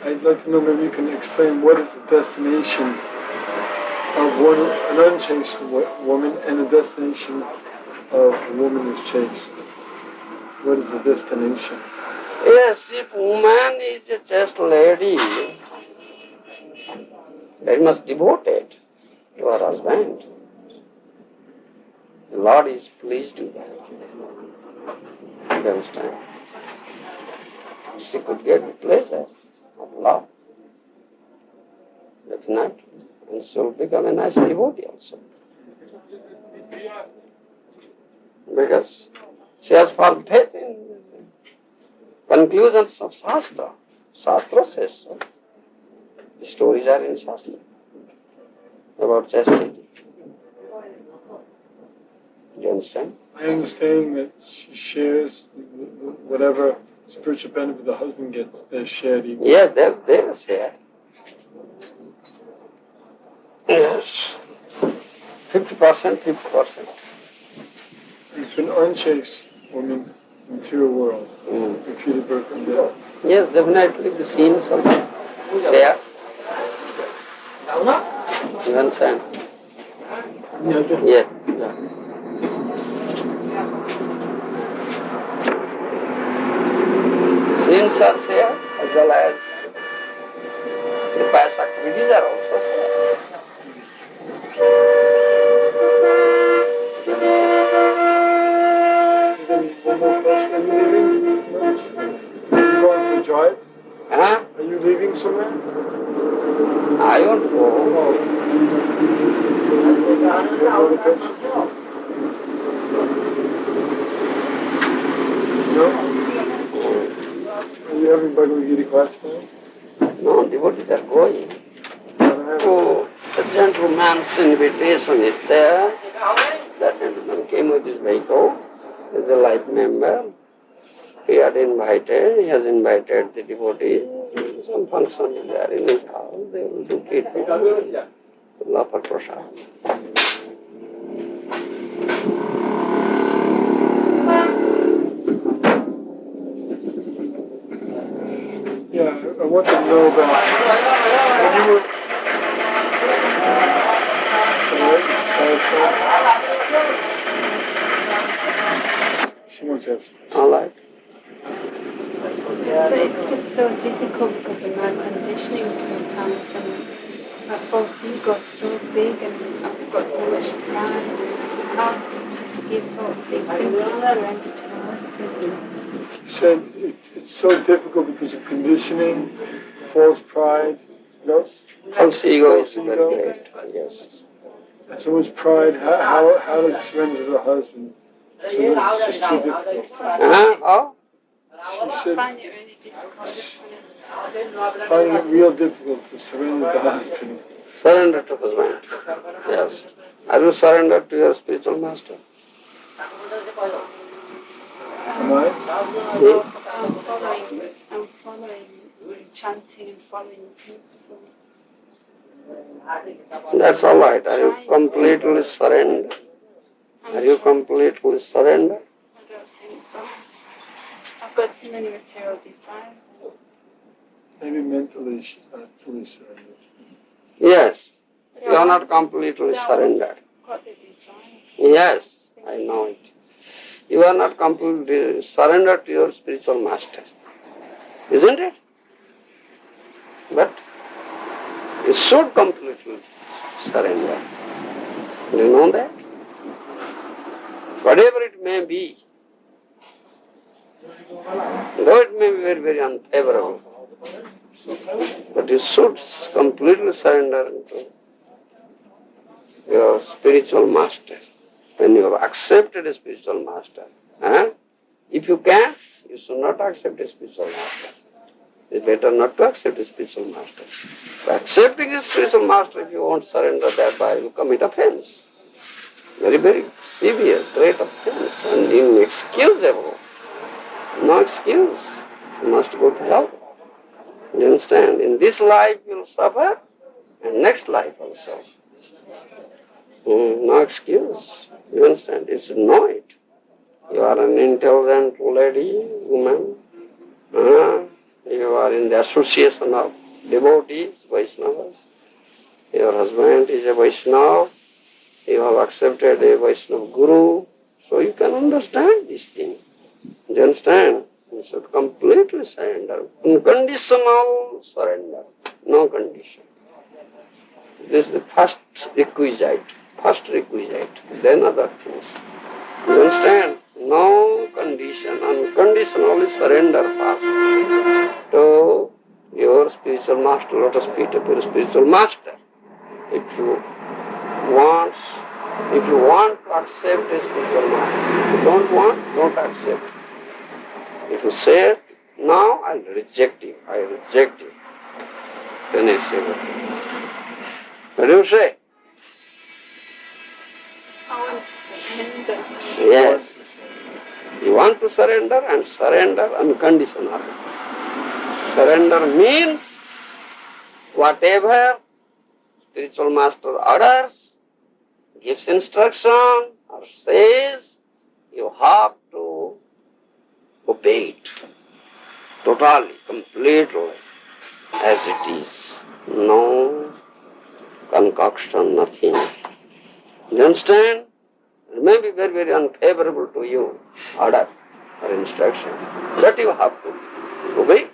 I'd like to know, maybe you can explain what is the destination of an unchaste woman and the destination of a woman who's chaste. What is the destination? Yes, if woman is a chaste lady, very much devoted to her husband, the Lord is pleased with that. You understand? She could get the pleasure of love, definitely, and she will become a nice devotee also. Because she has firm faith in the conclusions of Shastra. Shastra says so. The stories are in Shastra about chastity. You understand? I understand that she shares whatever spiritual benefit the husband gets, they're shared equally. Yes, they're shared. Yes. 50%, 50%. It's an unchaste woman in the material world. Repeated birth and death. Yes, definitely the sins of share. You understand? Yeah. Sins are shared as well as the past activities are also shared. One more question. Are you leaving lunch? Are you going for a drive? Huh? Are you leaving somewhere? I won't go. Another question? No? Are you having Bhagavad Gita class now? No, devotees are going. Oh, the gentleman's invitation is there. That gentleman came with his vehicle. He is a life member. He has invited the devotees. Some function is there in his house. They will do kirtan. Offer prasad. Yeah, I want to know about when you were. She wants to ask. All right. So it's just so difficult because of my conditioning sometimes, and my false ego is so big, and I've got so much pride. How to give up these things and surrender to the husband? She said it's so difficult because of conditioning, false pride, False ego is very great. Yes. and so much pride. How to surrender to the husband? So it's just too difficult. How? She said I find it really difficult. finding it real difficult to surrender to the husband. Surrender to husband. Yes. Are you surrendered to your spiritual master? Am I? I'm following chanting and following the principles. That's all right. Are you completely surrendered? Are you completely surrendered? I don't think so. I've got too many material desires. Maybe mentally she's not fully surrendered. Yes. You are not completely surrendered. Got the desires. Yes, I know it. You are not completely surrendered to your spiritual master. Isn't it? But you should completely surrender. Do you know that? Whatever it may be, though it may be very, very unfavorable, but you should completely surrender to your spiritual master. When you have accepted a spiritual master, if you can, you should not accept a spiritual master. It's better not to accept a spiritual master. By accepting a spiritual master, if you won't surrender, thereby you commit offense. Very, very severe, great offense and inexcusable. No excuse. You must go to hell. You understand? In this life you will suffer, and next life also. No excuse. You understand? You should know it. You are an intelligent lady, woman. You are in the association of devotees, Vaishnavas. Your husband is a Vaishnava. You have accepted a Vaishnava Guru. So you can understand this thing. Do you understand? You should completely surrender. Unconditional surrender. No condition. This is the first requisite. Then other things. You understand? No condition. Unconditionally surrender first to your spiritual master. Let us speak of your spiritual master. If you want to accept a spiritual master, if you don't want, don't accept. If you say, now I'll reject you, finish everything. What do you say? I want to surrender. Yes. You want to surrender and surrender unconditionally. Surrender means whatever spiritual master orders, gives instruction or says, you have to obey it totally, completely, as it is. No concoction, nothing. You understand? It may be very, very unfavorable to you, order or instruction, but you have to obey it.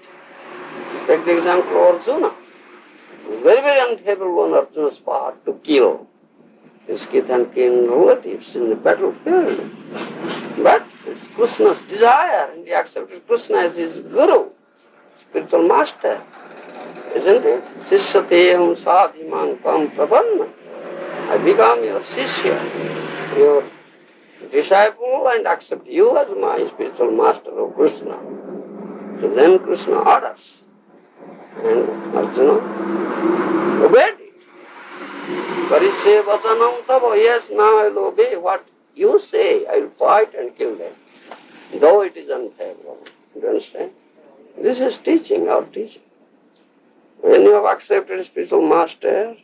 Take the example of Arjuna. Very, very unfavorable on Arjuna's part to kill his kith and kin relatives in the battlefield. But it's Krishna's desire, and he accepted Krishna as his guru, spiritual master. Isn't it? Sishyateham sadhimam kam prapanna. I become your Sishya, your disciple, and accept you as my spiritual master of Krishna. So then Krishna orders, and Arjuna obeyed it. Parishe vachanam tava, yes, now I will obey what you say. I will fight and kill them, though it is unfavorable. You understand? This is teaching, our teaching. When you have accepted spiritual master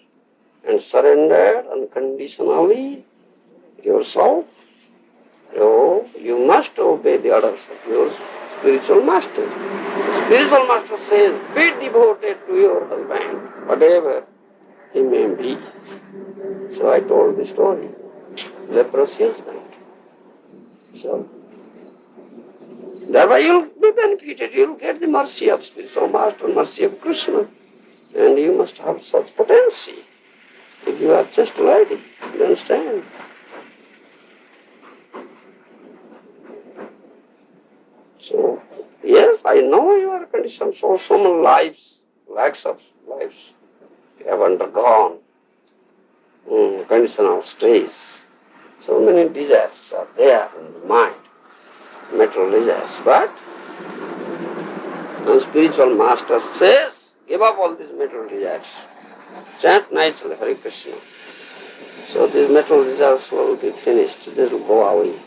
and surrendered unconditionally yourself, you must obey the orders of your spiritual master. The spiritual master says, be devoted to your husband, whatever he may be. So I told the story, leprosy husband. So, thereby you will be benefited, you will get the mercy of spiritual master, mercy of Krishna. And you must have such potency if you are just ready. You understand? So, yes, I know you are conditioned. So many lives, lakhs of lives you have undergone conditional stress. So many desires are there in the mind, material desires. But the spiritual master says, give up all these material desires. Chant nicely Hare Krishna. So these material desires will be finished. They will go away.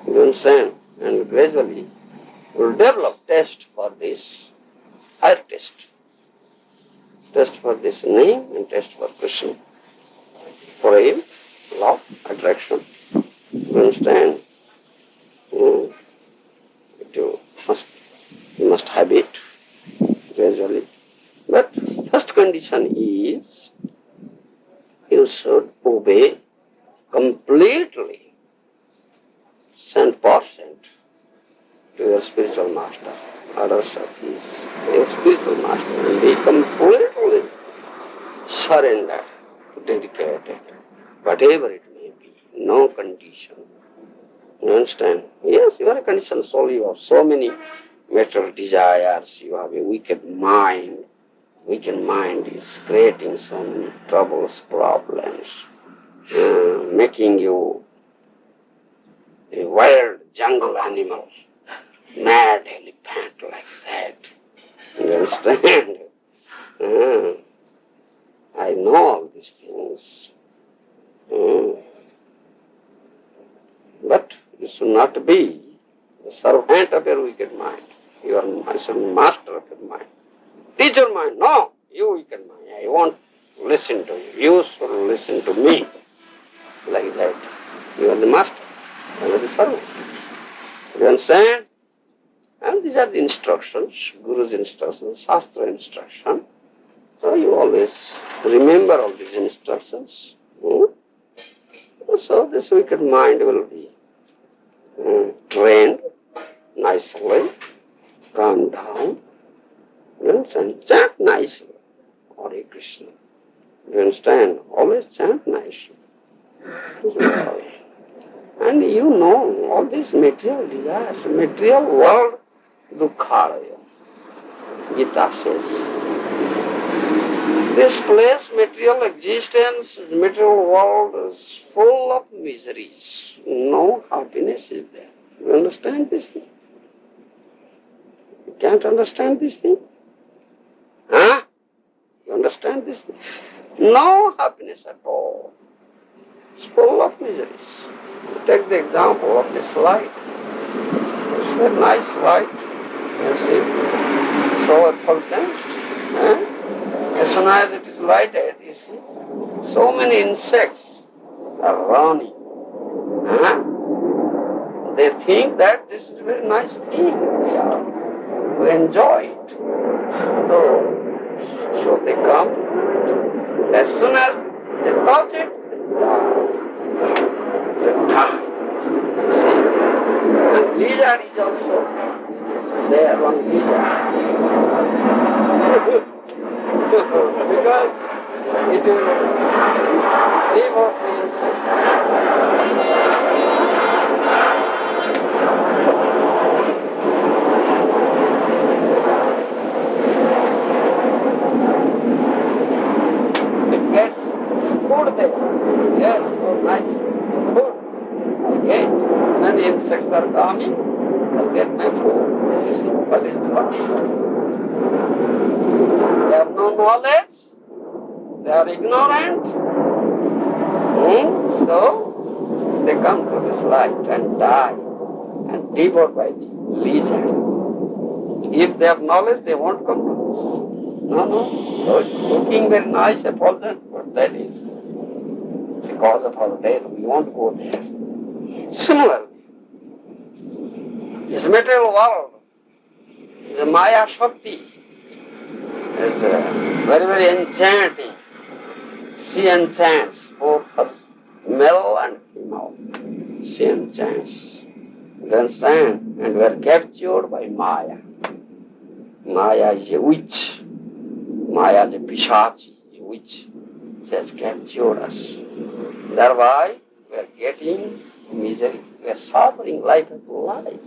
You understand? And gradually you will develop taste for this, higher taste. Taste for this name and taste for Krishna. For him, love, attraction. You understand? You must have it gradually. But first condition is you should obey completely, 100% to your spiritual master, orders of his, your spiritual master, and be completely surrendered, dedicated, whatever it may be, no condition. You understand? Yes, you are a conditioned soul, you have so many material desires, you have a wicked mind. Wicked mind is creating so many troubles, problems, making you a wild jungle animal, mad elephant like that. You understand? I know all these things. But you should not be the servant of your wicked mind. You are master of your mind. Teach your mind. No, you wicked mind. I won't listen to you. You should listen to me. Like that. You are the master. You are the servant. You understand? And these are the instructions, Guru's instructions, Shastra instruction. So you always remember all these instructions. So this wicked mind will be trained nicely, calm down, and chant nicely. Hare Krishna. Do you understand? Always chant nicely. And you know all these material desires, material world, dukkhalaya. Gita says. This place, material existence, material world is full of miseries. No happiness is there. You understand this thing? You can't understand this thing? Huh? You understand this thing? No happiness at all. It's full of miseries. Take the example of this light. It's a very nice light. You see? So effulgent. As soon as it is lighted, you see, so many insects are running. they think that this is a very nice thing. We are to enjoy it. So they come. As soon as they touch it, they die. You see? And lizard is also there, one lizard. Because it will live off the insect. It gets food there. Yes, so nice food. Okay, many insects are coming, I'll get my food. You see, what is the law? They have no knowledge, they are ignorant, so they come to this light and die and devoured by the lizard. If they have knowledge, they won't come to this. No, looking very nice, effulgent, but that is the cause of our death. We won't go there. Similarly, this material world is a Maya Shakti. Is very, very enchanting. She enchants both us, male and female. She enchants. You understand? And we are captured by Maya. Maya is a witch. Maya is a pishachi, a witch. She has captured us. Thereby, we are getting misery. We are suffering life after life.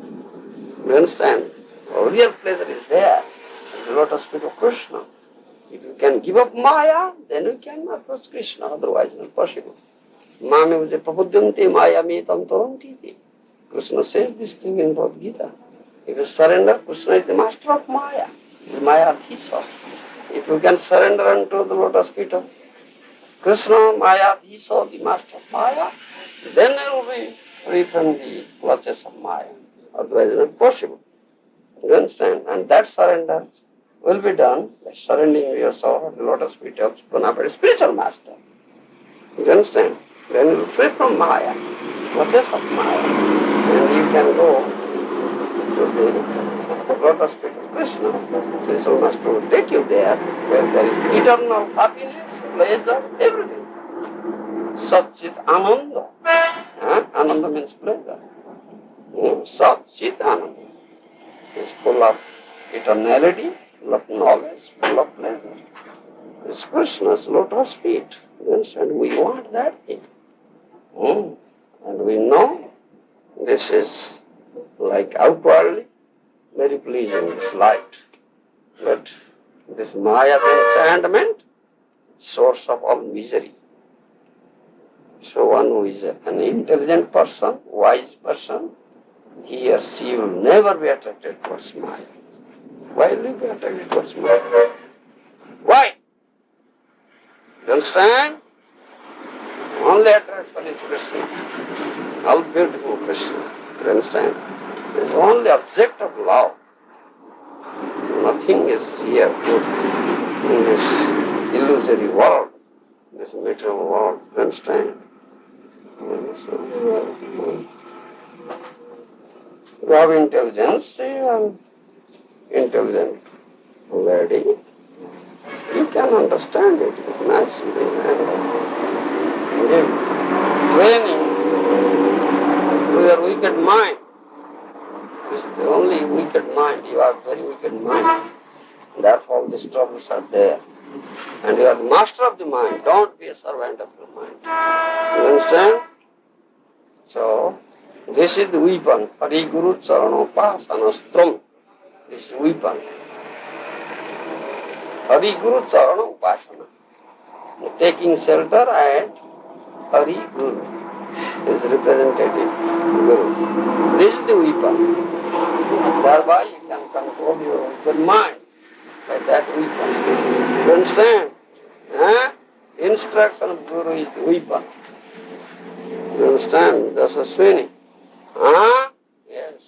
You understand? Our real pleasure is there. The lotus feet of Krishna. If you can give up Maya, then you can approach Krishna, otherwise not possible. Mame uje prabudyante maya metam taranti. Krishna says this thing in Bhagavad Gita. If you surrender, Krishna is the master of Maya. He is Maya Dhisa. If you can surrender unto the lotus feet of Krishna, Maya Dhisa, the master of Maya, then you will be free from the clutches of Maya. Otherwise not possible. You understand? And that surrender will be done by surrendering yourself at the lotus feet of a spiritual master. You understand? Then you will be free from Maya, process of Maya. And you can go to the lotus feet of Krishna. Spiritual master will take you there, where there is eternal happiness, pleasure, everything. Satchit Ananda. Ananda means pleasure. Satchit Ananda is full of eternality, full of knowledge, full of pleasure. It's Krishna's lotus feet. And we want that thing. And we know this is like outwardly very pleasing, this light. But this Maya, the enchantment, source of all misery. So one who is an intelligent person, wise person, he or she will never be attracted towards Maya. Why will you be attracted towards Maya? Why? You understand? Only attraction is Krishna. How beautiful Krishna. You understand? There is only object of love. Nothing is here good in this illusory world, this material world. You understand? You have intelligence, you have intelligent lady. You can understand it nicely and give training to your wicked mind. This is the only wicked mind. You have very wicked mind. Therefore, these troubles are there. And you are the master of the mind. Don't be a servant of your mind. You understand? So, this is the weapon. Hari Guru Charanopasana. This is the weapon. Hari Guru Charanopasana. Taking shelter at Hari Guru. This representative Guru. This is the weapon. Thereby you can control your wicked mind by that weapon. You understand? Instruction of Guru is the weapon. You understand? That's a Swami. Yes.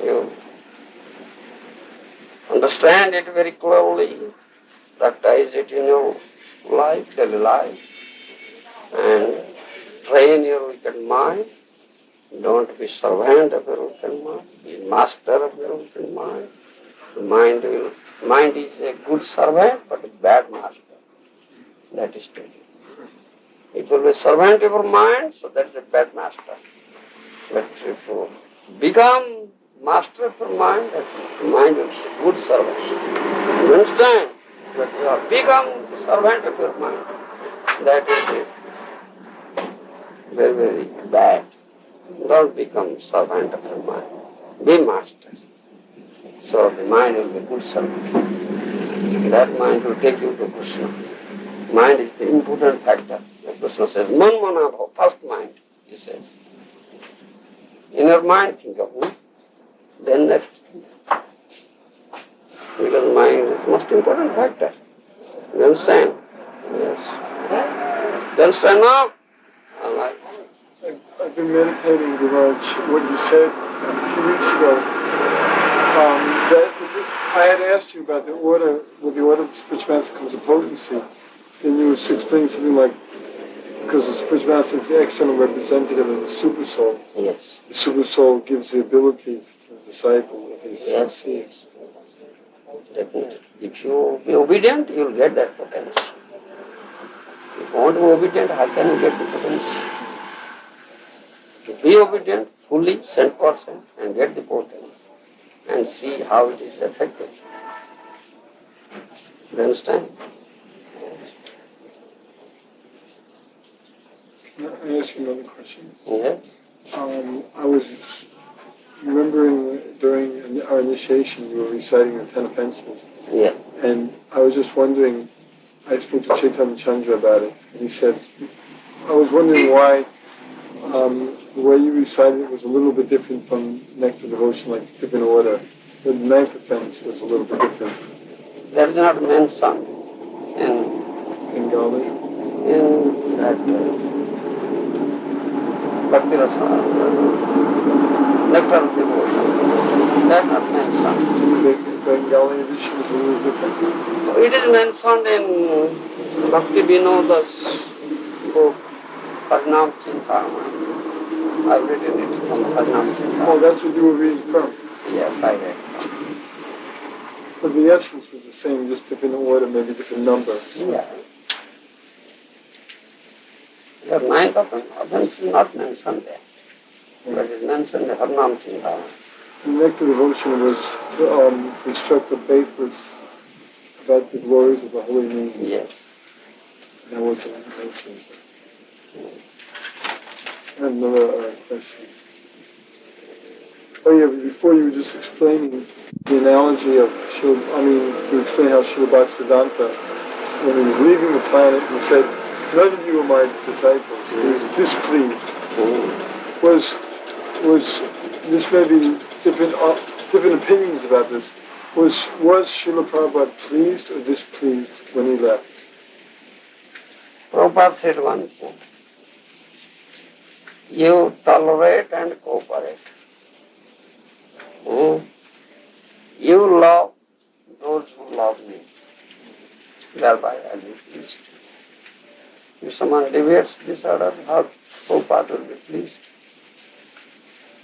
You understand it very clearly. Practice it in your life, daily life. And train your wicked mind. Don't be servant of your open mind. Be master of your open mind. The mind is a good servant but a bad master. That is true. It will be servant of your mind, so that is a bad master. But if you become master of your mind, that mind will be a good servant. You understand? But you have become the servant of your mind. That is very, very bad. Don't become servant of your mind. Be master. So the mind will be a good servant. That mind will take you to Krishna. Mind is the important factor. Krishna says, Man manabha, first mind, he says. Inner mind, think of me. Then next. Because mind is the most important factor. You understand? Yes. You understand now? All right. I've been meditating, Guruj, what you said a few weeks ago. I had asked you about the order, with the order of the spiritual master comes a potency. Then you were explaining something like, because the spiritual master is the external representative of the super soul. Yes. The super soul gives the ability to the disciple if he's sincere. Yes. Definitely. If you be obedient, you will get that potency. If you won't be obedient, how can you get the potency? To be obedient fully, 100%, and get the potency, and see how it is effective. You understand? Can I ask you another question? Yes. I was remembering during our initiation you were reciting the 10 offenses. Yeah. And I was just wondering, I spoke to Chaitanya Chandra about it, and he said, I was wondering why the way you recited it was a little bit different from Nectar Devotion, like different order. The 9th offense was a little bit different. That is not mentioned in Bengali. In that Bhakti Rasa, Nectar of Devotion. That is not mentioned. The Bengali edition is a little different. It is mentioned in Bhakti Vinoda's book, Harinam Chintamani. I've written it from Harinam Chintamani. Oh, that's what you were reading from? Yes, I read. But the essence was the same, just different order, maybe different number. Yeah. The 9th offense is not mentioned there, but it is mentioned in Harinam Chintamani. The Nectar Devotion was to instruct the faithless about the glories of the holy name. Yes. That wasn't mentioned. I have another question. Oh yeah, but before you were just explaining the analogy of you explained how Srila Bhaktisiddhanta, when he was leaving the planet, he said, none of you are my disciples. He was displeased. Was this maybe different opinions about this? Was Srila Prabhupada pleased or displeased when he left? Prabhupada said one thing. You tolerate and cooperate. You love those who love me. Thereby I will be pleased. If someone deviates this order, how Prabhupada will be pleased?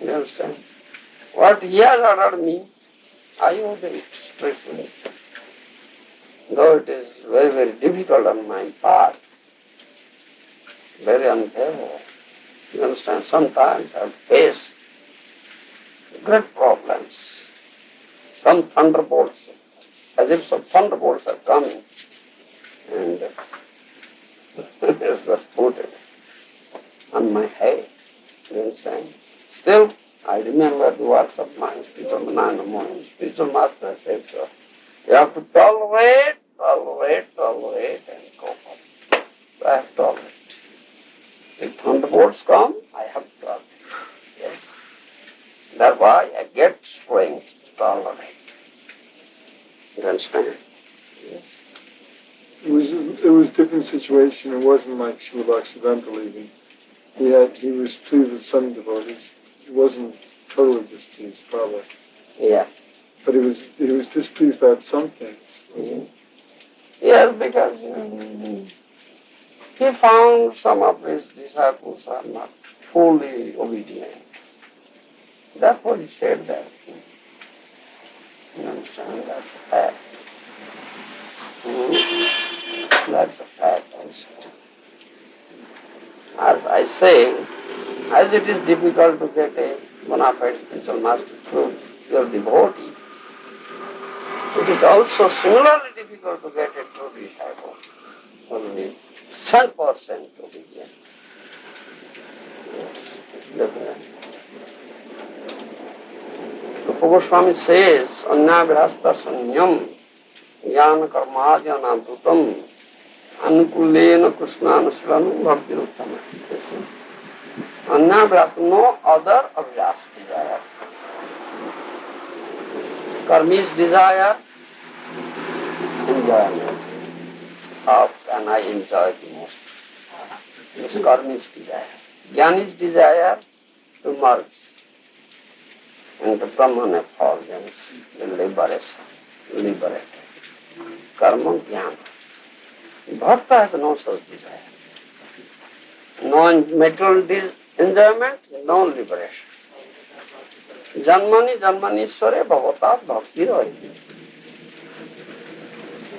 You understand? What he has ordered me, I obey it strictly. Though it is very, very difficult on my part, very unfavorable. You understand? Sometimes I face great problems. Some thunderbolts, as if some thunderbolts are coming, and it's just put it on my head. You understand? Still, I remember the words of my spiritual man in the morning. Spiritual master said so. You have to tolerate, and cope up. So I have to tolerate. If thunderbolts come, I have to tolerate. Yes. That's why I get strength to tolerate. You understand? Yes. It was a different situation. It wasn't like Srila Bhaktisiddhanta leaving. He was pleased with some devotees. He wasn't totally displeased, probably. Yeah. But he was displeased about some things. Mm-hmm. Yes, because he found some of his disciples are not fully obedient. Therefore he said that. You understand? That's a fact. That's a fact also. As I say, as it is difficult to get a bona fide spiritual master through your devotee, it is also similarly difficult to get a true disciple. Only 100% to begin. Yes, definitely. So Swami says, Anyabhirasta sunyam jnana karmadhyana dutam anukulena krishnanusranam bhakti ruttama. Anyabhirasta, no other abhyas desire. Karmi's desire, enjoyment. How can I enjoy the most? This karmi's desire. Jnani's desire to merge into Brahman effulgence, the liberation, liberated. Karma jnana. Bhakta has no such desire. No material enjoyment, no liberation. Janmani janmanishware bhavatat bhakti rohi.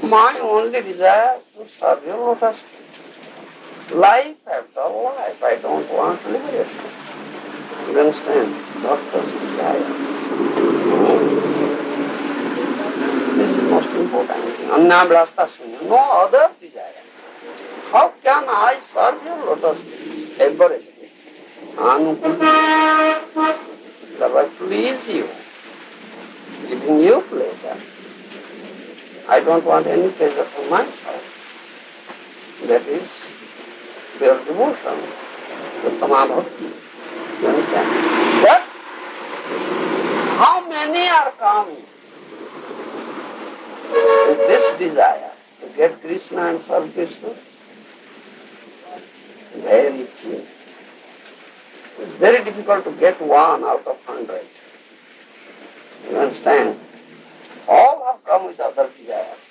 My only desire to serve your lotus feet. Life after life, I don't want liberation. You understand? Bhakta's desire. This is most important thing. Anyabhirasta sunya. No other desire. How can I serve your lotus feet? Everything. Anukula. That I please you, giving you pleasure. I don't want any pleasure for myself. That is pure devotion, uttama bhakti. You understand? But how many are coming with this desire to get Krishna and serve Krishna? Very few. It's very difficult to get 1 out of 100. You understand? All have come with other desires.